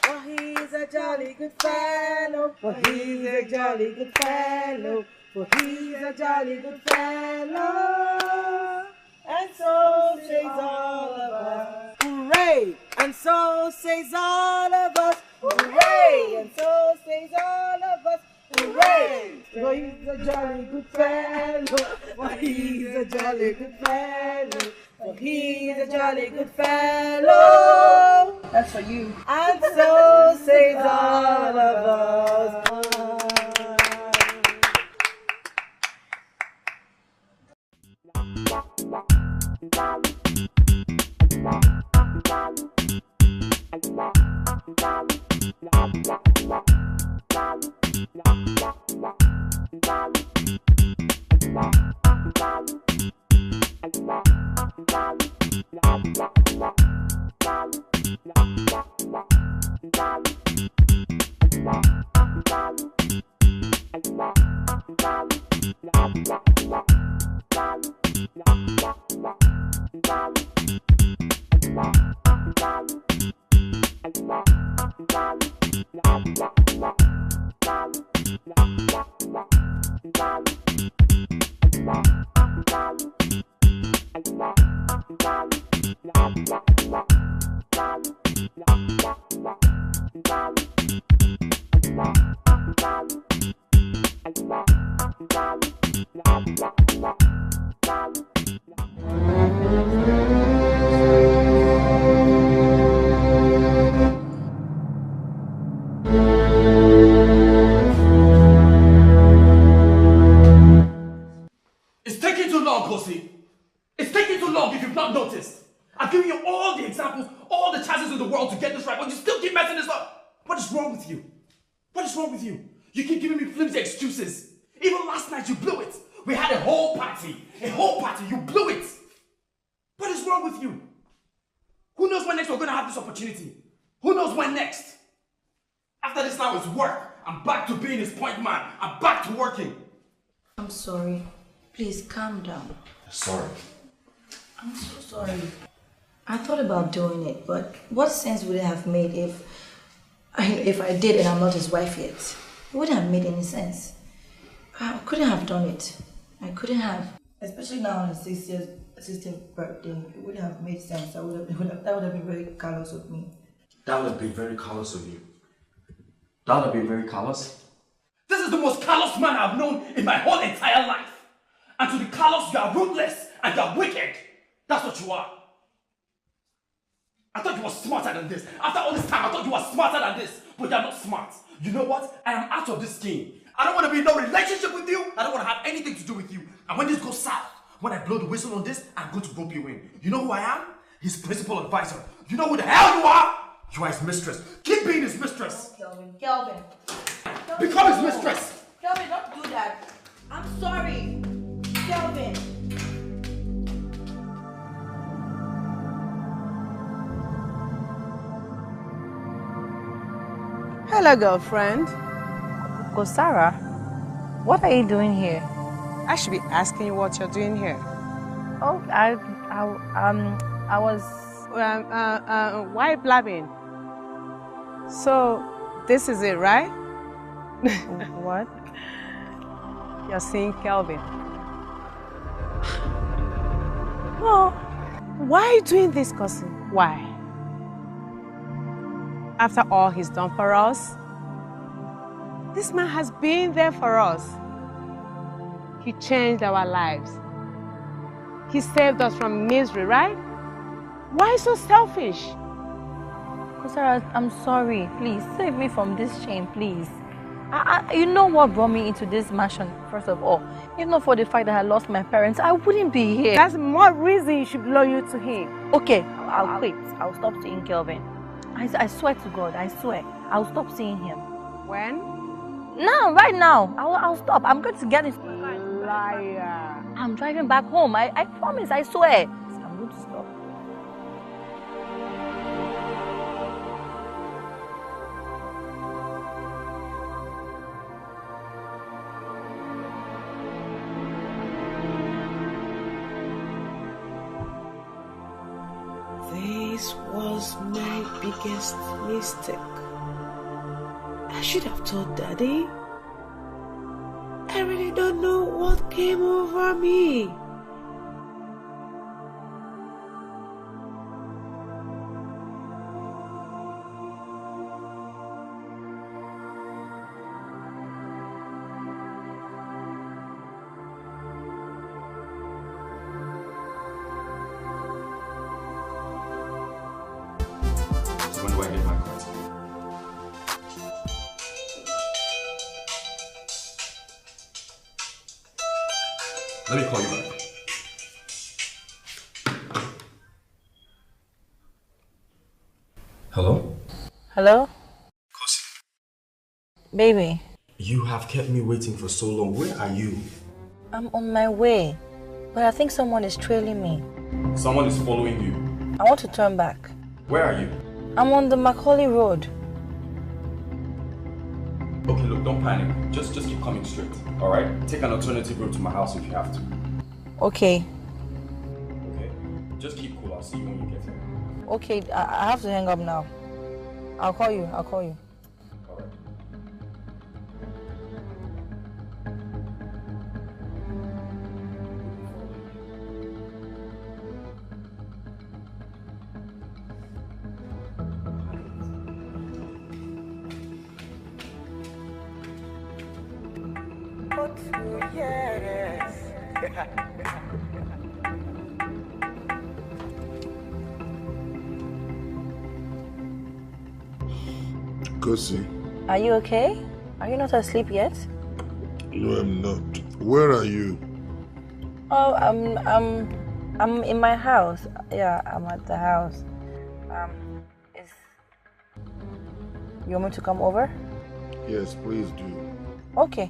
For he's a jolly good fellow. For he's a jolly good fellow. For he's a jolly good fellow. And so says all of us. Hooray! And so says all of us. Hooray! And so says all of us. Hooray! For he's a jolly good fellow. For he's a jolly good fellow. For he's a jolly good fellow. That's for you. And so says all of us. It's taking too long, Kosi. It's taking too long if you've not noticed. I've given you all the examples, all the chances in the world to get this right, but you still keep messing this up. What is wrong with you? What is wrong with you? You keep giving me flimsy excuses. Even last night you blew it. We had a whole party, you blew it. What is wrong with you? Who knows when next we're going to have this opportunity? Who knows when next? After this now is work. I'm back to being his point man. I'm back to working. I'm sorry. Please calm down. Sorry. I'm so sorry. I thought about doing it, but what sense would it have made if I did and I'm not his wife yet? It wouldn't have made any sense. I couldn't have done it. I couldn't have. Especially now on his 60th birthday. It wouldn't have made sense. That would have been very callous of me. That would have been very callous of you. That would have been very callous. This is the most callous man I've known in my whole entire life. And to the callous, you are ruthless and you are wicked. That's what you are. I thought you were smarter than this. After all this time, I thought you were smarter than this. But you're not smart. You know what? I am out of this game. I don't want to be in no relationship with you. I don't want to have anything to do with you. And when this goes south, when I blow the whistle on this, I'm going to rope you in. You know who I am? His principal advisor. You know who the hell you are? You are his mistress. Keep being his mistress. Kelvin. Become his mistress. Kelvin, don't do that. I'm sorry. Kelvin. Hello, girlfriend. Sarah, what are you doing here? I should be asking you what you're doing here. Oh, I was. Why blabbing? So, this is it, right? What? You're seeing Kelvin? No. Why are you doing this, cousin? Why? After all he's done for us, this man has been there for us. He changed our lives. He saved us from misery, right? Why so selfish? Sarah, I'm sorry. Please, save me from this shame, please. You know what brought me into this mansion, first of all. If not for the fact that I lost my parents, I wouldn't be here. That's more reason you should be loyal to him. Okay, I'll quit. I'll stop seeing Kelvin. I swear to God, I swear. I'll stop seeing him. When? Now, right now. I'll stop. I'm going to get his... Liar. I'm driving back home. I promise, I swear. I'm going to stop. This was my biggest mistake. I should have told Daddy. I really don't know what came over me. So when do I get my cut? Let me call you back. Hello? Hello? Baby, You have kept me waiting for so long. Where are you? I'm on my way. But I think someone is trailing me. Someone is following you. I want to turn back. Where are you? I'm on the Macaulay Road. Okay, look, don't panic. Just keep coming straight. Alright? Take an alternative route to my house if you have to. Okay. Okay? Just keep cool. I'll see you when you get here. Okay, I have to hang up now. I'll call you. Alright. Kosi. Are you okay? Are you not asleep yet? No, I'm not. Where are you? Oh, I'm in my house. Yeah, I'm at the house. You want me to come over? Yes, please do. Okay.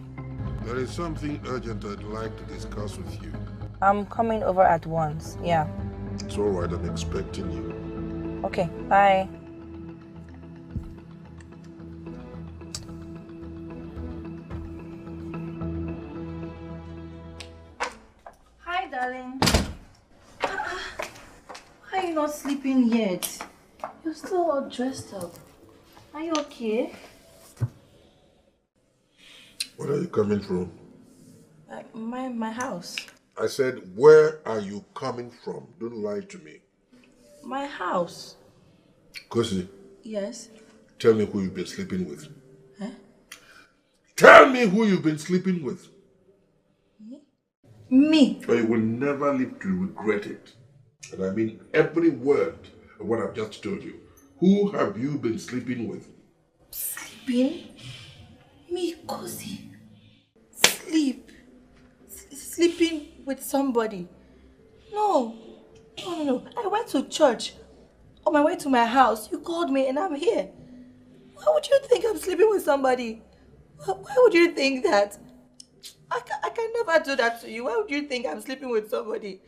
There is something urgent I'd like to discuss with you. I'm coming over at once. Yeah. It's all right, I'm expecting you. Okay, bye. Hi, darling. Why are you not sleeping yet? You're still all dressed up. Are you okay? Where are you coming from? My house. I said, where are you coming from? Don't lie to me. My house. Kosi, Yes. tell me who you've been sleeping with. Huh? Tell me who you've been sleeping with. Me? Or you will never live to regret it. And I mean every word of what I've just told you. Who have you been sleeping with? Sleeping? Me, Kosi. Sleep. Sleeping with somebody. No. No. I went to church. On my way to my house, you called me and I'm here. Why would you think I'm sleeping with somebody? Why would you think that? I can never do that to you. Why would you think I'm sleeping with somebody?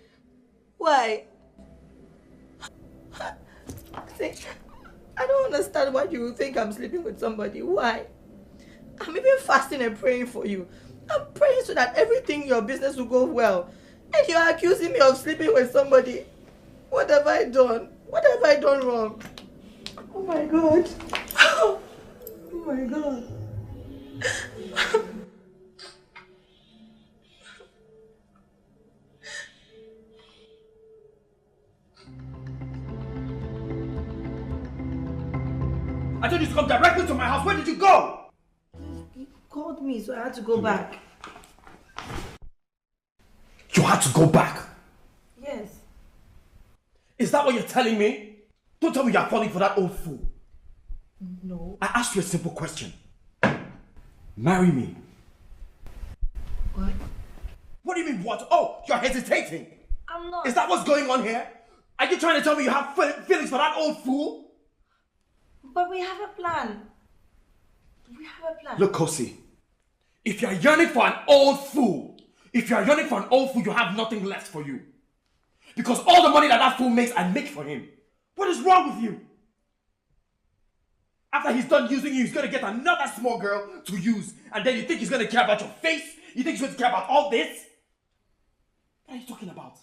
Why? See, I don't understand why you think I'm sleeping with somebody. Why? I'm even fasting and praying for you. I'm praying so that everything in your business will go well. And you're accusing me of sleeping with somebody. What have I done? What have I done wrong? Oh my God. Oh my God. I told you to come directly to my house. Where did you go? He called me, so I had to go back. You had to go back? Yes. Is that what you're telling me? Don't tell me you're falling for that old fool. No. I asked you a simple question. Marry me. What? What do you mean what? Oh, you're hesitating. I'm not. Is that what's going on here? Are you trying to tell me you have feelings for that old fool? But we have a plan. We have a plan. Look, Kosi, if you're yearning for an old fool, you have nothing left for you. Because all the money that fool makes, I make for him. What is wrong with you? After he's done using you, he's going to get another small girl to use. And then you think he's going to care about your face? You think he's going to care about all this? What are you talking about?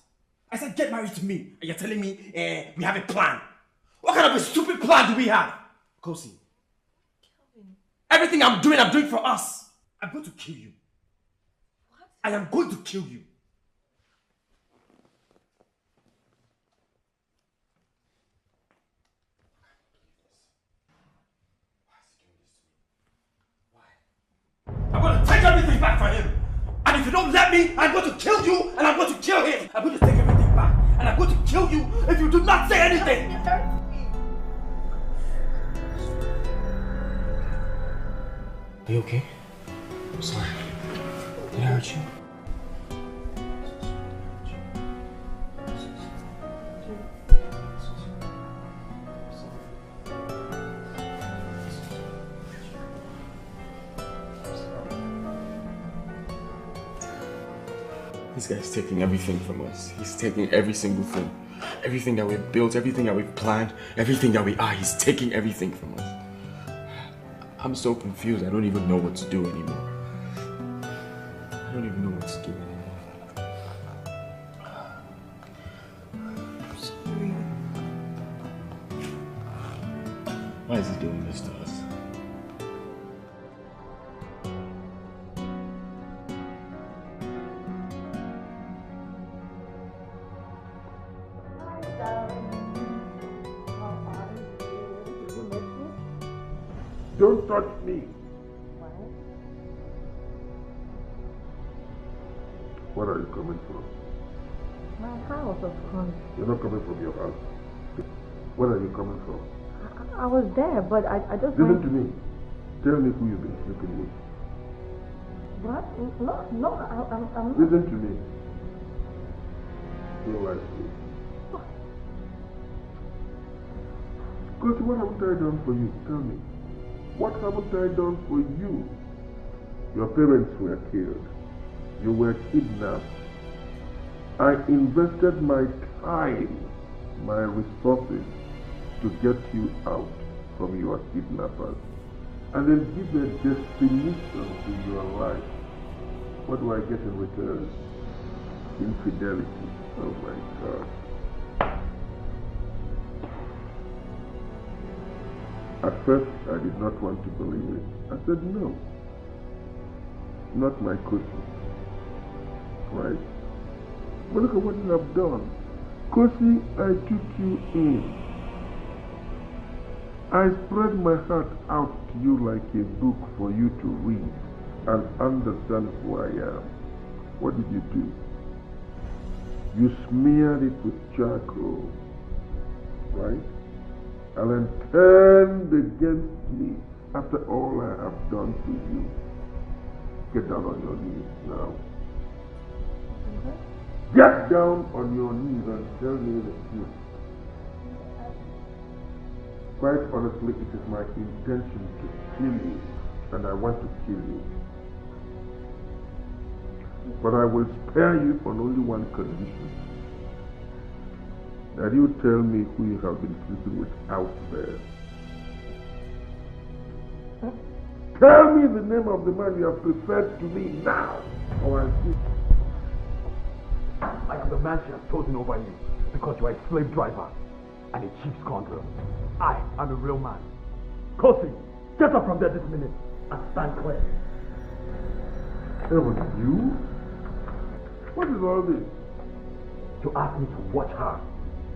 I said get married to me. And you're telling me we have a plan. What kind of a stupid plan do we have? Kosi. Everything I'm doing for us. I'm going to kill you. What? I am going to kill you. I'm going to take everything back from him. And if you don't let me, I'm going to kill you and I'm going to kill him. I'm going to take everything back. And I'm going to kill you if you do not say anything. Are you okay? I'm sorry. Did I hurt you? This guy's taking everything from us. He's taking every single thing. Everything that we've built, everything that we've planned, everything that we are, he's taking everything from us. I'm so confused, I don't even know what to do anymore. I don't even know what to do anymore. I'm sorry. Why is he doing this to us? Don't touch me. Where are you coming from? My house, of course. You're not coming from your house. Where are you coming from? I was there, but I just Listen went... to me. Tell me who you've been sleeping with. What? No, I'm not... Listen to me. Don't lie to me. Because what haven't I done for you? Tell me. What haven't I done for you? Your parents were killed. You were kidnapped. I invested my time, my resources to get you out from your kidnappers and then give a destination to your life. What do I get in return? Infidelity. Oh my God. At first, I did not want to believe it. I said, no, not my Kosi. Right? But look at what you have done. Kosi, I took you in. I spread my heart out to you like a book for you to read and understand who I am. What did you do? You smeared it with charcoal, right? And then turned against me after all I have done to you. Get down on your knees now. Get down on your knees and tell me the truth. Quite honestly, it is my intention to kill you, and I want to kill you. But I will spare you on only one condition. That you tell me who you have been sleeping with out there. Tell me the name of the man you have preferred to me now, or I'll see. I am the man she has chosen over you because you are a slave driver and a cheap scoundrel. I am a real man. Kosi, get up from there this minute. and stand clear. It was you? What is all this? You asked me to watch her,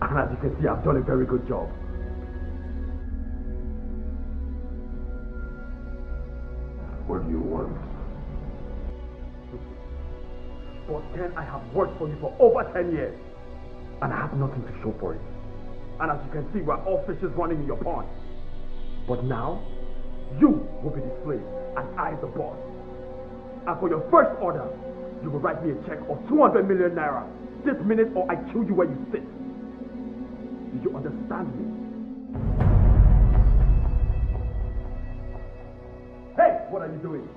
and as you can see, I've done a very good job. What do you want? For 10, I have worked for you for over 10 years, and I have nothing to show for it. And as you can see, we're all fishes running in your pond. But now, you will be the slave, and I the boss. And for your first order, you will write me a check of 200 million naira this minute, or I kill you where you sit. Do you understand me? Hey, what are you doing?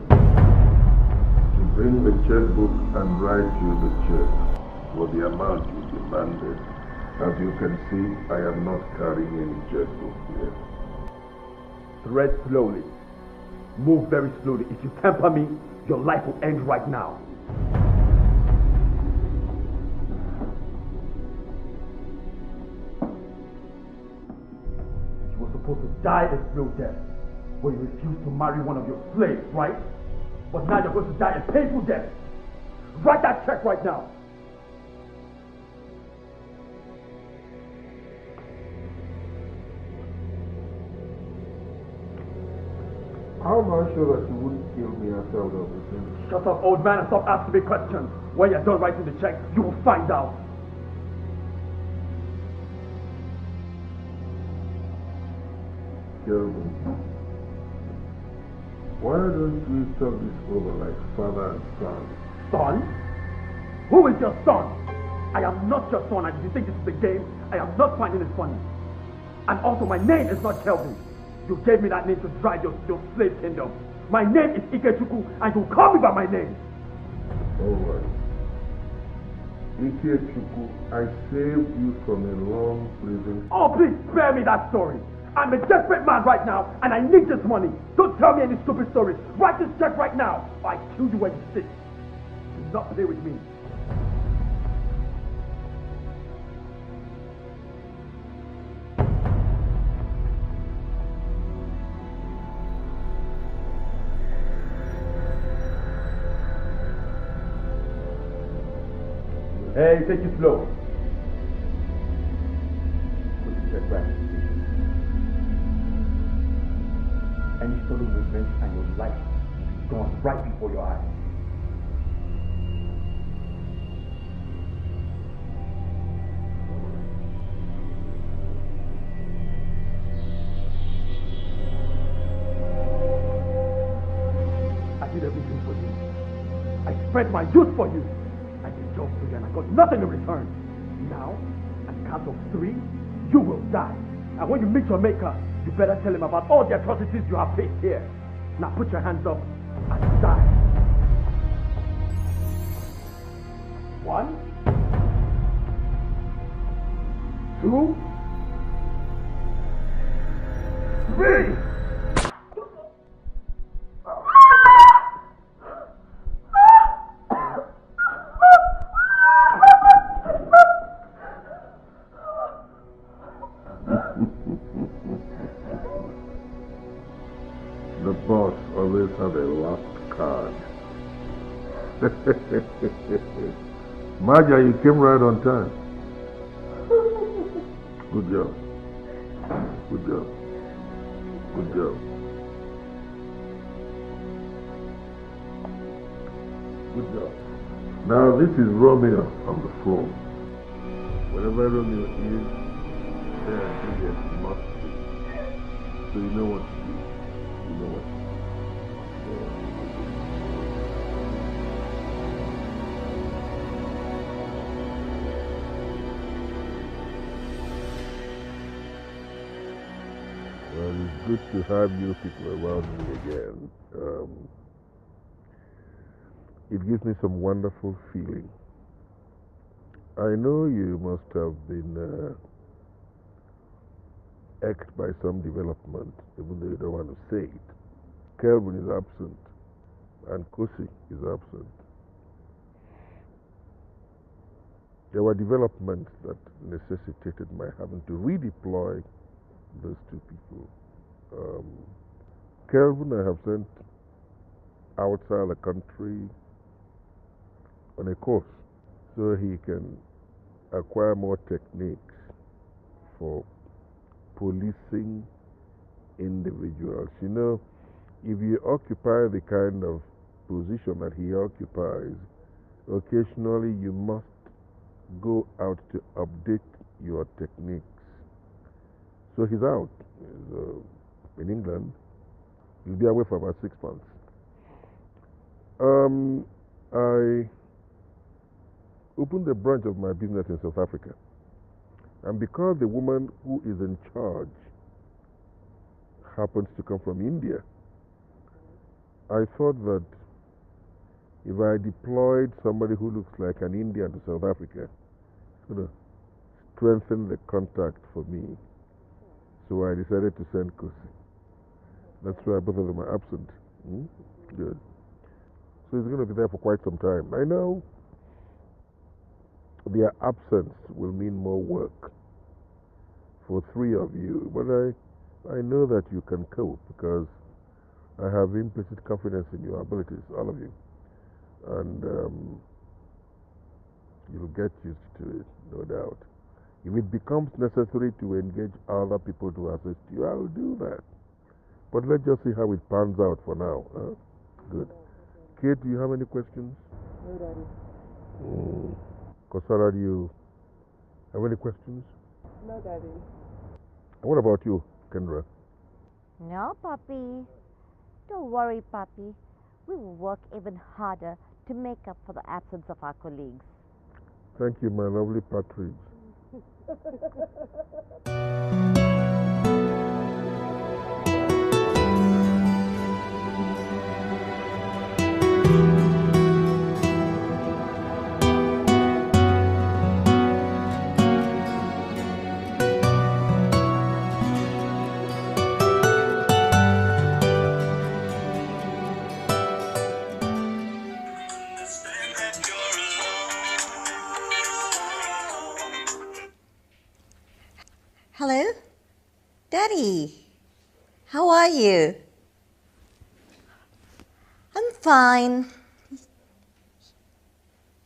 To bring the checkbook and write you the check for the amount you demanded. As you can see, I am not carrying any checkbook here. Tread slowly. Move very slowly. If you temper me, your life will end right now. You were supposed to die a slow death when you refused to marry one of your slaves, right? But now you're going to die a painful death. Write that check right now. How am I sure that you wouldn't kill me after I would have returned? Shut up, old man, and stop asking me questions. When you're done writing the check, you will find out. Kelvin, why don't we talk this over like father and son? Son? Who is your son? I am not your son, and if you think this is a game, I am not finding it funny. And also, my name is not Kelvin. You gave me that name to drive your slave kingdom. My name is Ikechukwu, and you call me by my name. Alright. Ikechukwu, I saved you from a long prison. Oh, please spare me that story. I'm a desperate man right now, and I need this money. Don't tell me any stupid stories. Write this check right now, or I kill you where you sit. Do not play with me. Hey, take it slow. Put the check back. Any stolen movement and your life will be gone right before your eyes. I did everything for you. I spent my youth for you. I did jobs for you and I got nothing in return. Now, at the count of 3, you will die. And when you meet your maker, you better tell him about all the atrocities you have faced here. Now put your hands up and die. 1, 2, 3. The boss always have a last card. Maja, you came right on time. Good job. Good job. Good job. Good job. Now this is Romeo on the phone. Whenever Romeo is there, Juliet must be. So you know what to do. You know what to do. Well, it's good to have you people around me again. It gives me some wonderful feeling. I know you must have been irked by some development, even though you don't want to say it. Kelvin is absent, and Kosi is absent. There were developments that necessitated my having to redeploy those two people. Kelvin I have sent outside the country on a course so he can acquire more techniques for policing individuals. You know, if you occupy the kind of position that he occupies, occasionally you must go out to update your techniques. So he's out. He's in England. He'll be away for about 6 months. I opened a branch of my business in South Africa. And because the woman who is in charge happens to come from India, I thought that if I deployed somebody who looks like an Indian to South Africa, it's going to strengthen the contact for me. So I decided to send Kosi. That's why both of them are absent. Good. So he's going to be there for quite some time. I know their absence will mean more work for 3 of you, but I know that you can cope because I have implicit confidence in your abilities, all of you. And you'll get used to it, no doubt. If it becomes necessary to engage other people to assist you, I'll do that. But let's just see how it pans out for now. Huh? Good. Kate, do you have any questions? No, Daddy. Kosara, do you have any questions? No, Daddy. And what about you, Kendra? No, Papi. Don't worry, Papi. We will work even harder to make up for the absence of our colleagues. Thank you, my lovely partridge. Hello? Daddy, how are you? I'm fine.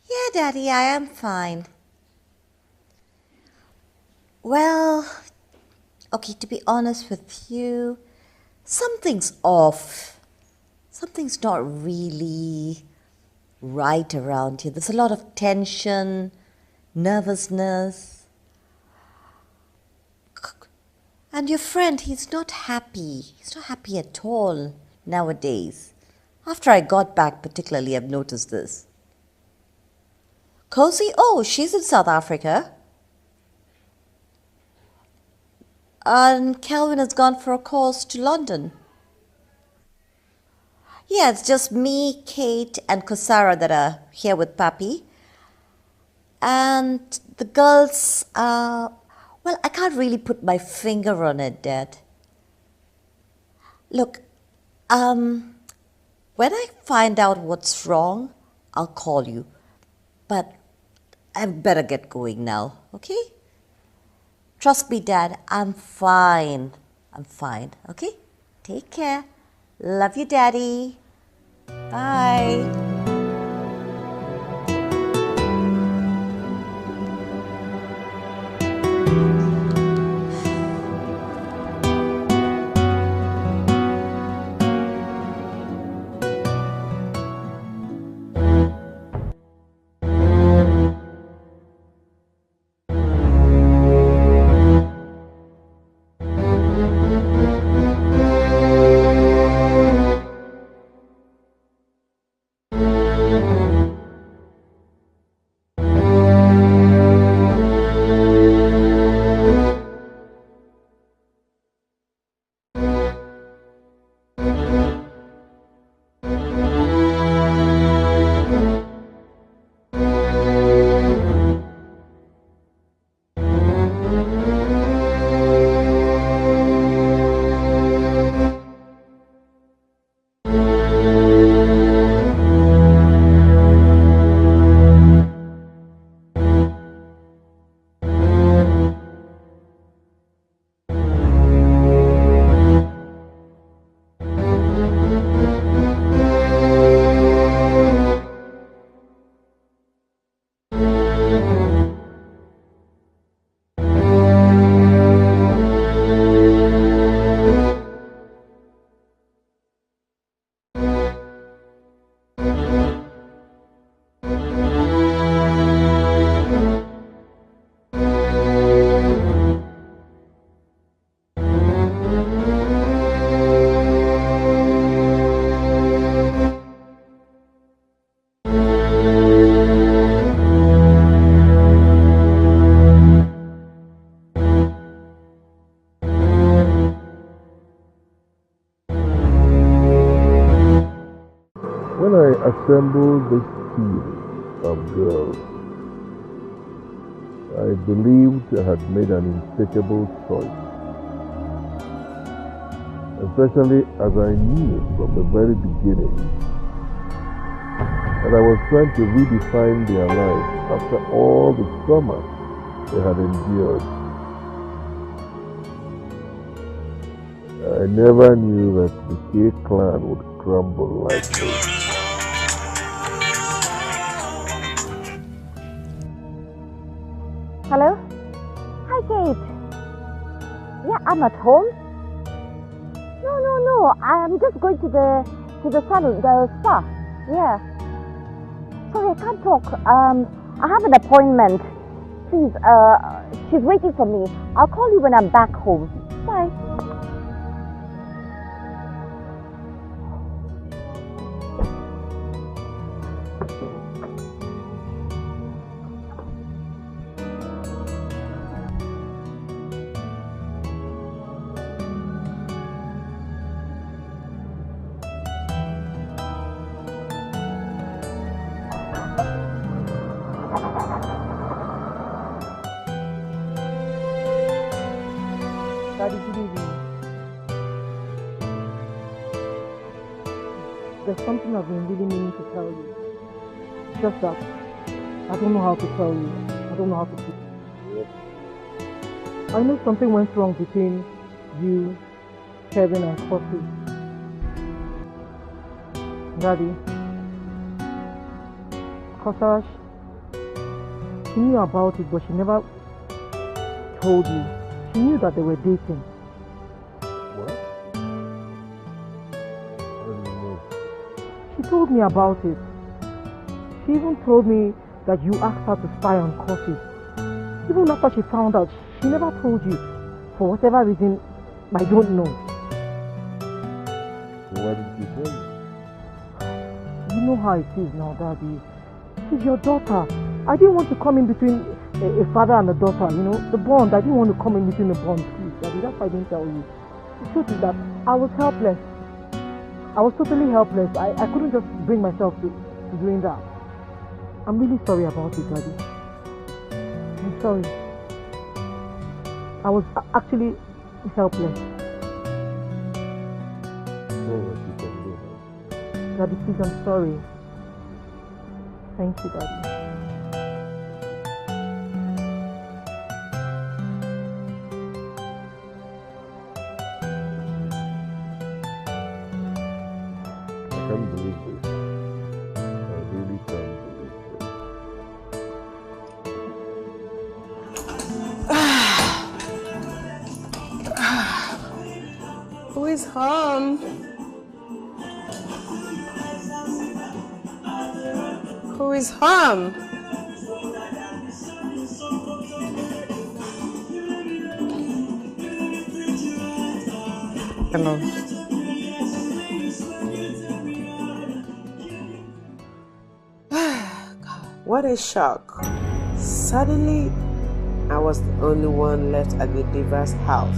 Yeah, Daddy, I am fine. Well, okay, to be honest with you, something's off. Something's not really right around here. There's a lot of tension, nervousness. And your friend, he's not happy. He's not happy at all nowadays. After I got back, particularly, I've noticed this. Cozy? Oh, she's in South Africa. And Kelvin has gone for a course to London. Yeah, it's just me, Kate, and Kosara that are here with Papi. And the girls are... Well, I can't really put my finger on it, Dad. Look, when I find out what's wrong, I'll call you. But I better get going now, okay? Trust me, Dad, I'm fine. I'm fine, okay? Take care. Love you, Daddy. Bye. I assembled this team of girls, I believed I had made an impeccable choice. Especially as I knew from the very beginning that I was trying to redefine their lives after all the trauma they had endured. I never knew that the K clan would crumble like this. Hello? Hi, Kate. Yeah, I'm at home. No. I'm just going to the salon, the spa. Yeah. Sorry, I can't talk. I have an appointment. Please, she's waiting for me. I'll call you when I'm back home. Bye. Daddy, good evening. There's something I've been really meaning to tell you. Just that I don't know how to tell you. I don't know how to put it. I know something went wrong between you, Kevin, and Coffee. Daddy, Kosash, she knew about it, but she never told you. She knew that they were dating. What? How do you know? She told me about it. She even told me that you asked her to spy on Coffee. Even after she found out, she never told you. For whatever reason, I don't know. So why did she tell you? You know how it is now, Daddy. She's your daughter. I didn't want to come in between a father and a daughter, you know, the bond. I didn't want to come in between the bond, please, Daddy. That's why I didn't tell you. The truth is that I was helpless. I was totally helpless. I couldn't just bring myself to doing that. I'm really sorry about it, Daddy. I'm sorry. I was actually helpless. Daddy, please, I'm sorry. Thank you, Daddy. I can't believe this. I really can't believe this. Who is home? Who is home? Hello. What a shock. Suddenly, I was the only one left at the diva's house.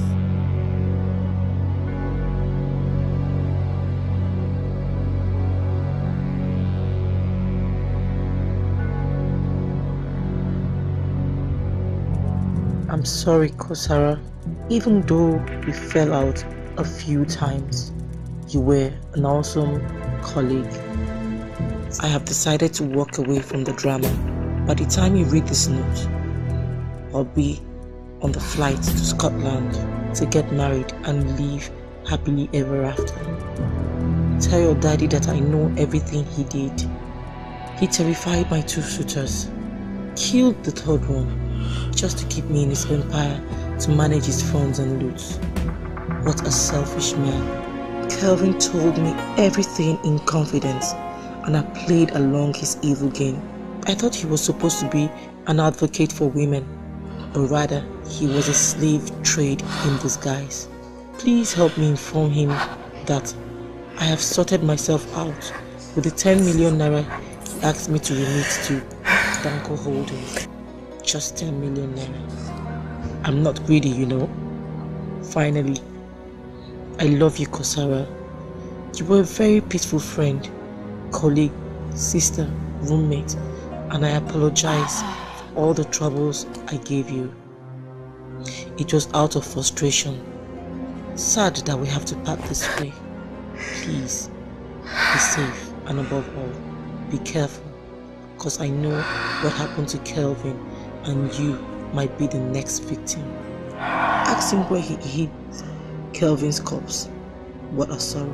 I'm sorry, Kosara. Even though we fell out a few times, you were an awesome colleague. I have decided to walk away from the drama. By the time you read this note, I'll be on the flight to Scotland to get married and live happily ever after. Tell your daddy that I know everything he did. He terrified my 2 suitors, killed the 3rd one, just to keep me in his empire to manage his funds and loot. What a selfish man. Kelvin told me everything in confidence, and I played along his evil game. I thought he was supposed to be an advocate for women, but rather he was a slave trade in disguise. Please help me inform him that I have sorted myself out with the 10 million naira he asked me to remit to Danko Holdings. Just 10 million naira. I'm not greedy, you know. Finally, I love you, Kosara. You were a very peaceful friend, colleague, sister, roommate, and I apologize for all the troubles I gave you. It was out of frustration. Sad that we have to part this way. Please, be safe, and above all, be careful, because I know what happened to Kelvin, and you might be the next victim. Ask him where he hid Kelvin's corpse. What a sorrow.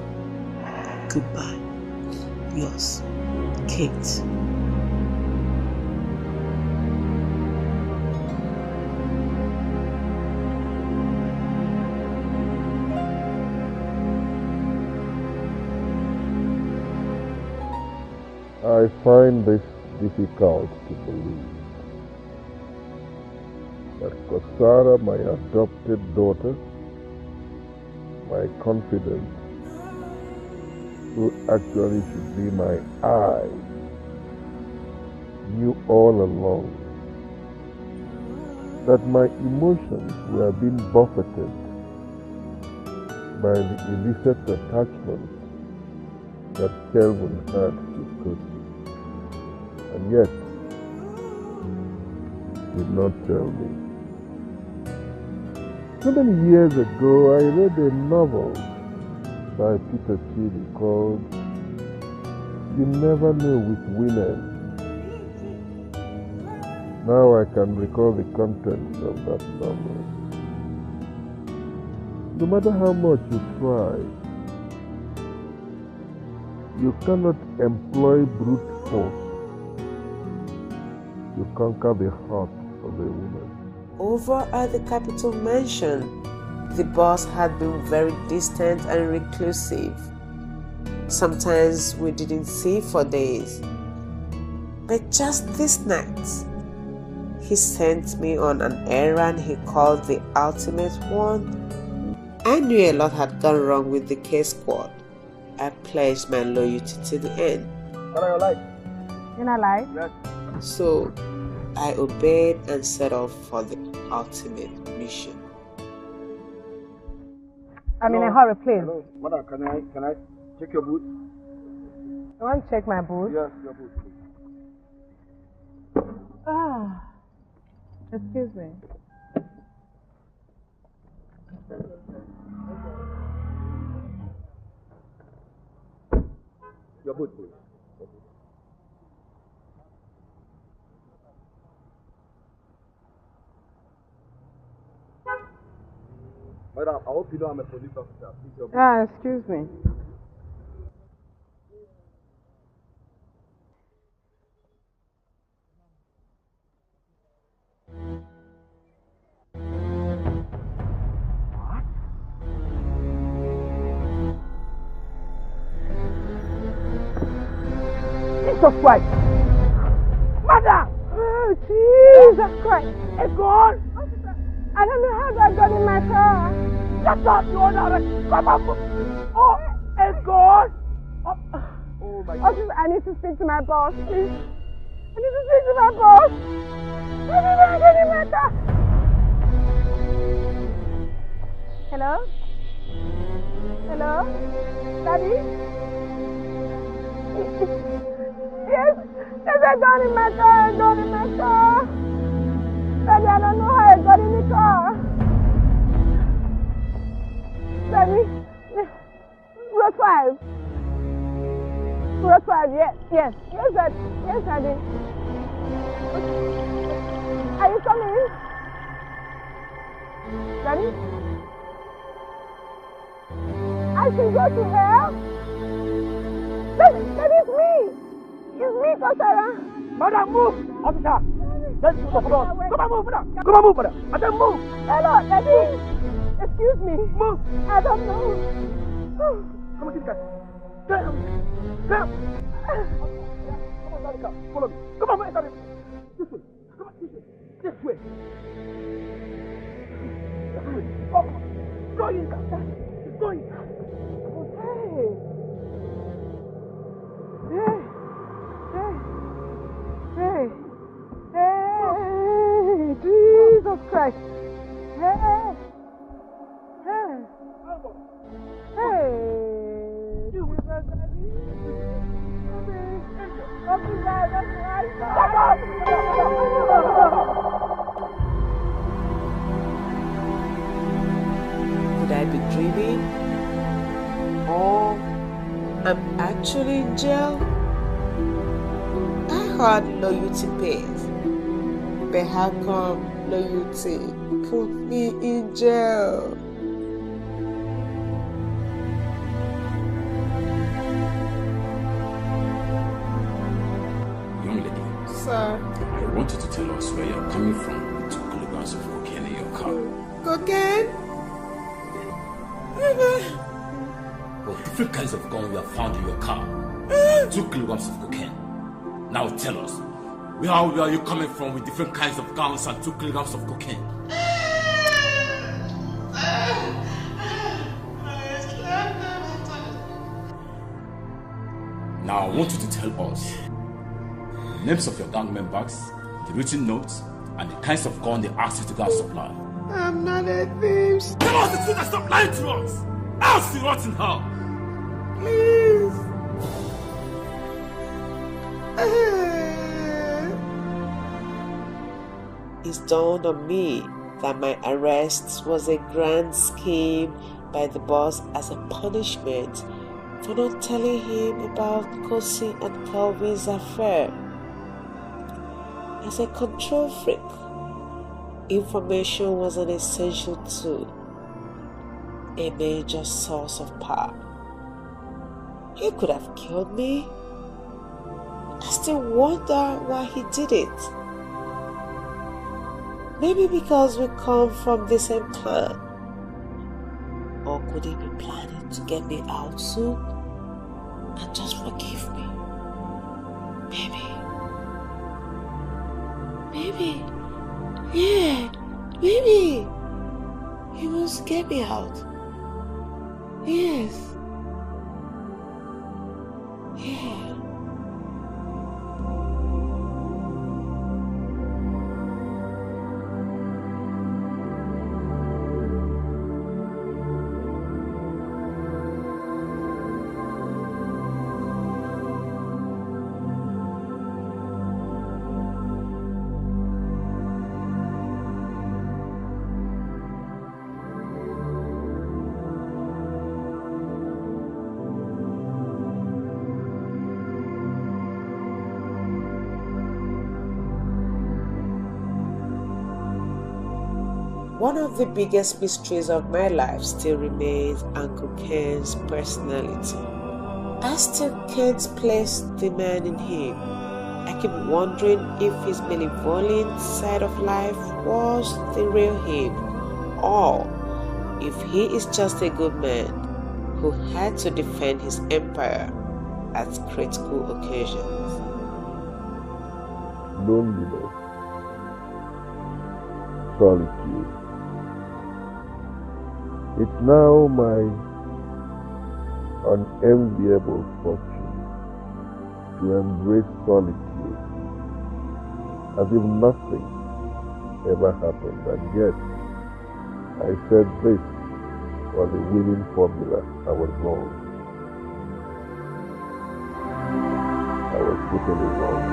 Goodbye. Yours, Kate. I find this difficult to believe. That Kosara, my adopted daughter, my confidant, who actually should be my eye, knew all along that my emotions were being buffeted by the illicit attachment that Kelvin had to Kosi, and yet did not tell me. So many years ago, I read a novel by Peter Chidi called You Never Know with Women. Now I can recall the contents of that novel. No matter how much you try, you cannot employ brute force to conquer the heart of a woman. Over at the Capital Mansion, the boss had been very distant and reclusive. Sometimes we didn't see for days. But just this night, he sent me on an errand he called the ultimate one. I knew a lot had gone wrong with the case squad. I pledged my loyalty to the end. What are you like? You not like? Yes. So I obeyed and set off for the ultimate mission. I'm in a hurry, please. Hello, madam, can I check your boots? You want to check my boots? Yes, your boots. Ah, excuse me. Your boots, please. Madam, I hope you know I'm a police officer. Please, your boots. Excuse me. Jesus Christ! Mother! Oh, Jesus Christ! It's gone! I don't know how I got in my car. Shut up, you are come on! Oh, it's gone! Oh my God. Officer, I need to speak to my boss, please. I need to speak to my boss. I don't know how I got in my car. Hello? Hello? Daddy? Yes, there's a gun in my car, a gun in my car. Daddy, I don't know how I got in the car. Daddy, Road 5. Road 5, yes, Daddy. Yes, Daddy. Are you coming? Daddy? I should go to hell? That is me! It's me, Kosara! Madam, move! Officer! Let's go to the floor. Come on, move, madam! Come on, move, madam! Madam, move! Hello, Daddy! Excuse me. Move! I don't know. Come on, get the guy. Get him! Get him! Come on, Danica, follow me. Come on, wait, Danica. This way. Come on, this way. This way. Oh, come on. Go in, it's going. Hey, Jesus Christ. Hey. Jesus, Daddy. Could I be dreaming? Or I'm actually in jail? I heard loyalty pays. But how come loyalty put me in jail? Young lady. Sir. I want you to tell us where you're coming from with 2 kilograms of cocaine in your car. Cocaine? Well, different kinds of guns were found in your car. 2 kilograms of cocaine. Now tell us, where are you coming from with different kinds of guns and 2 kilograms of cocaine? Now I want you to tell us the names of your gang members, the written notes, and the kinds of guns they asked you to go and supply. I'm not a thief. Tell us the truth and stop lying to us! Else you rot in hell! Please. It's dawned on me that my arrest was a grand scheme by the boss as a punishment for not telling him about Kosi and Calvin's affair. As a control freak, information was an essential tool, a major source of power. He could have killed me. I still wonder why he did it. Maybe because we come from the same clan. Or could he be planning to get me out soon and just forgive me? Maybe. Yeah, maybe. He wants to get me out. Yes. Yeah. One of the biggest mysteries of my life still remains Uncle Ken's personality. I still can't place the man in him. I keep wondering if his malevolent side of life was the real him, or if he is just a good man who had to defend his empire at critical occasions. Loneliness, solitude. It's now my unenviable fortune to embrace solitude as if nothing ever happened, and yet I said this was a winning formula. I was wrong. I was totally wrong.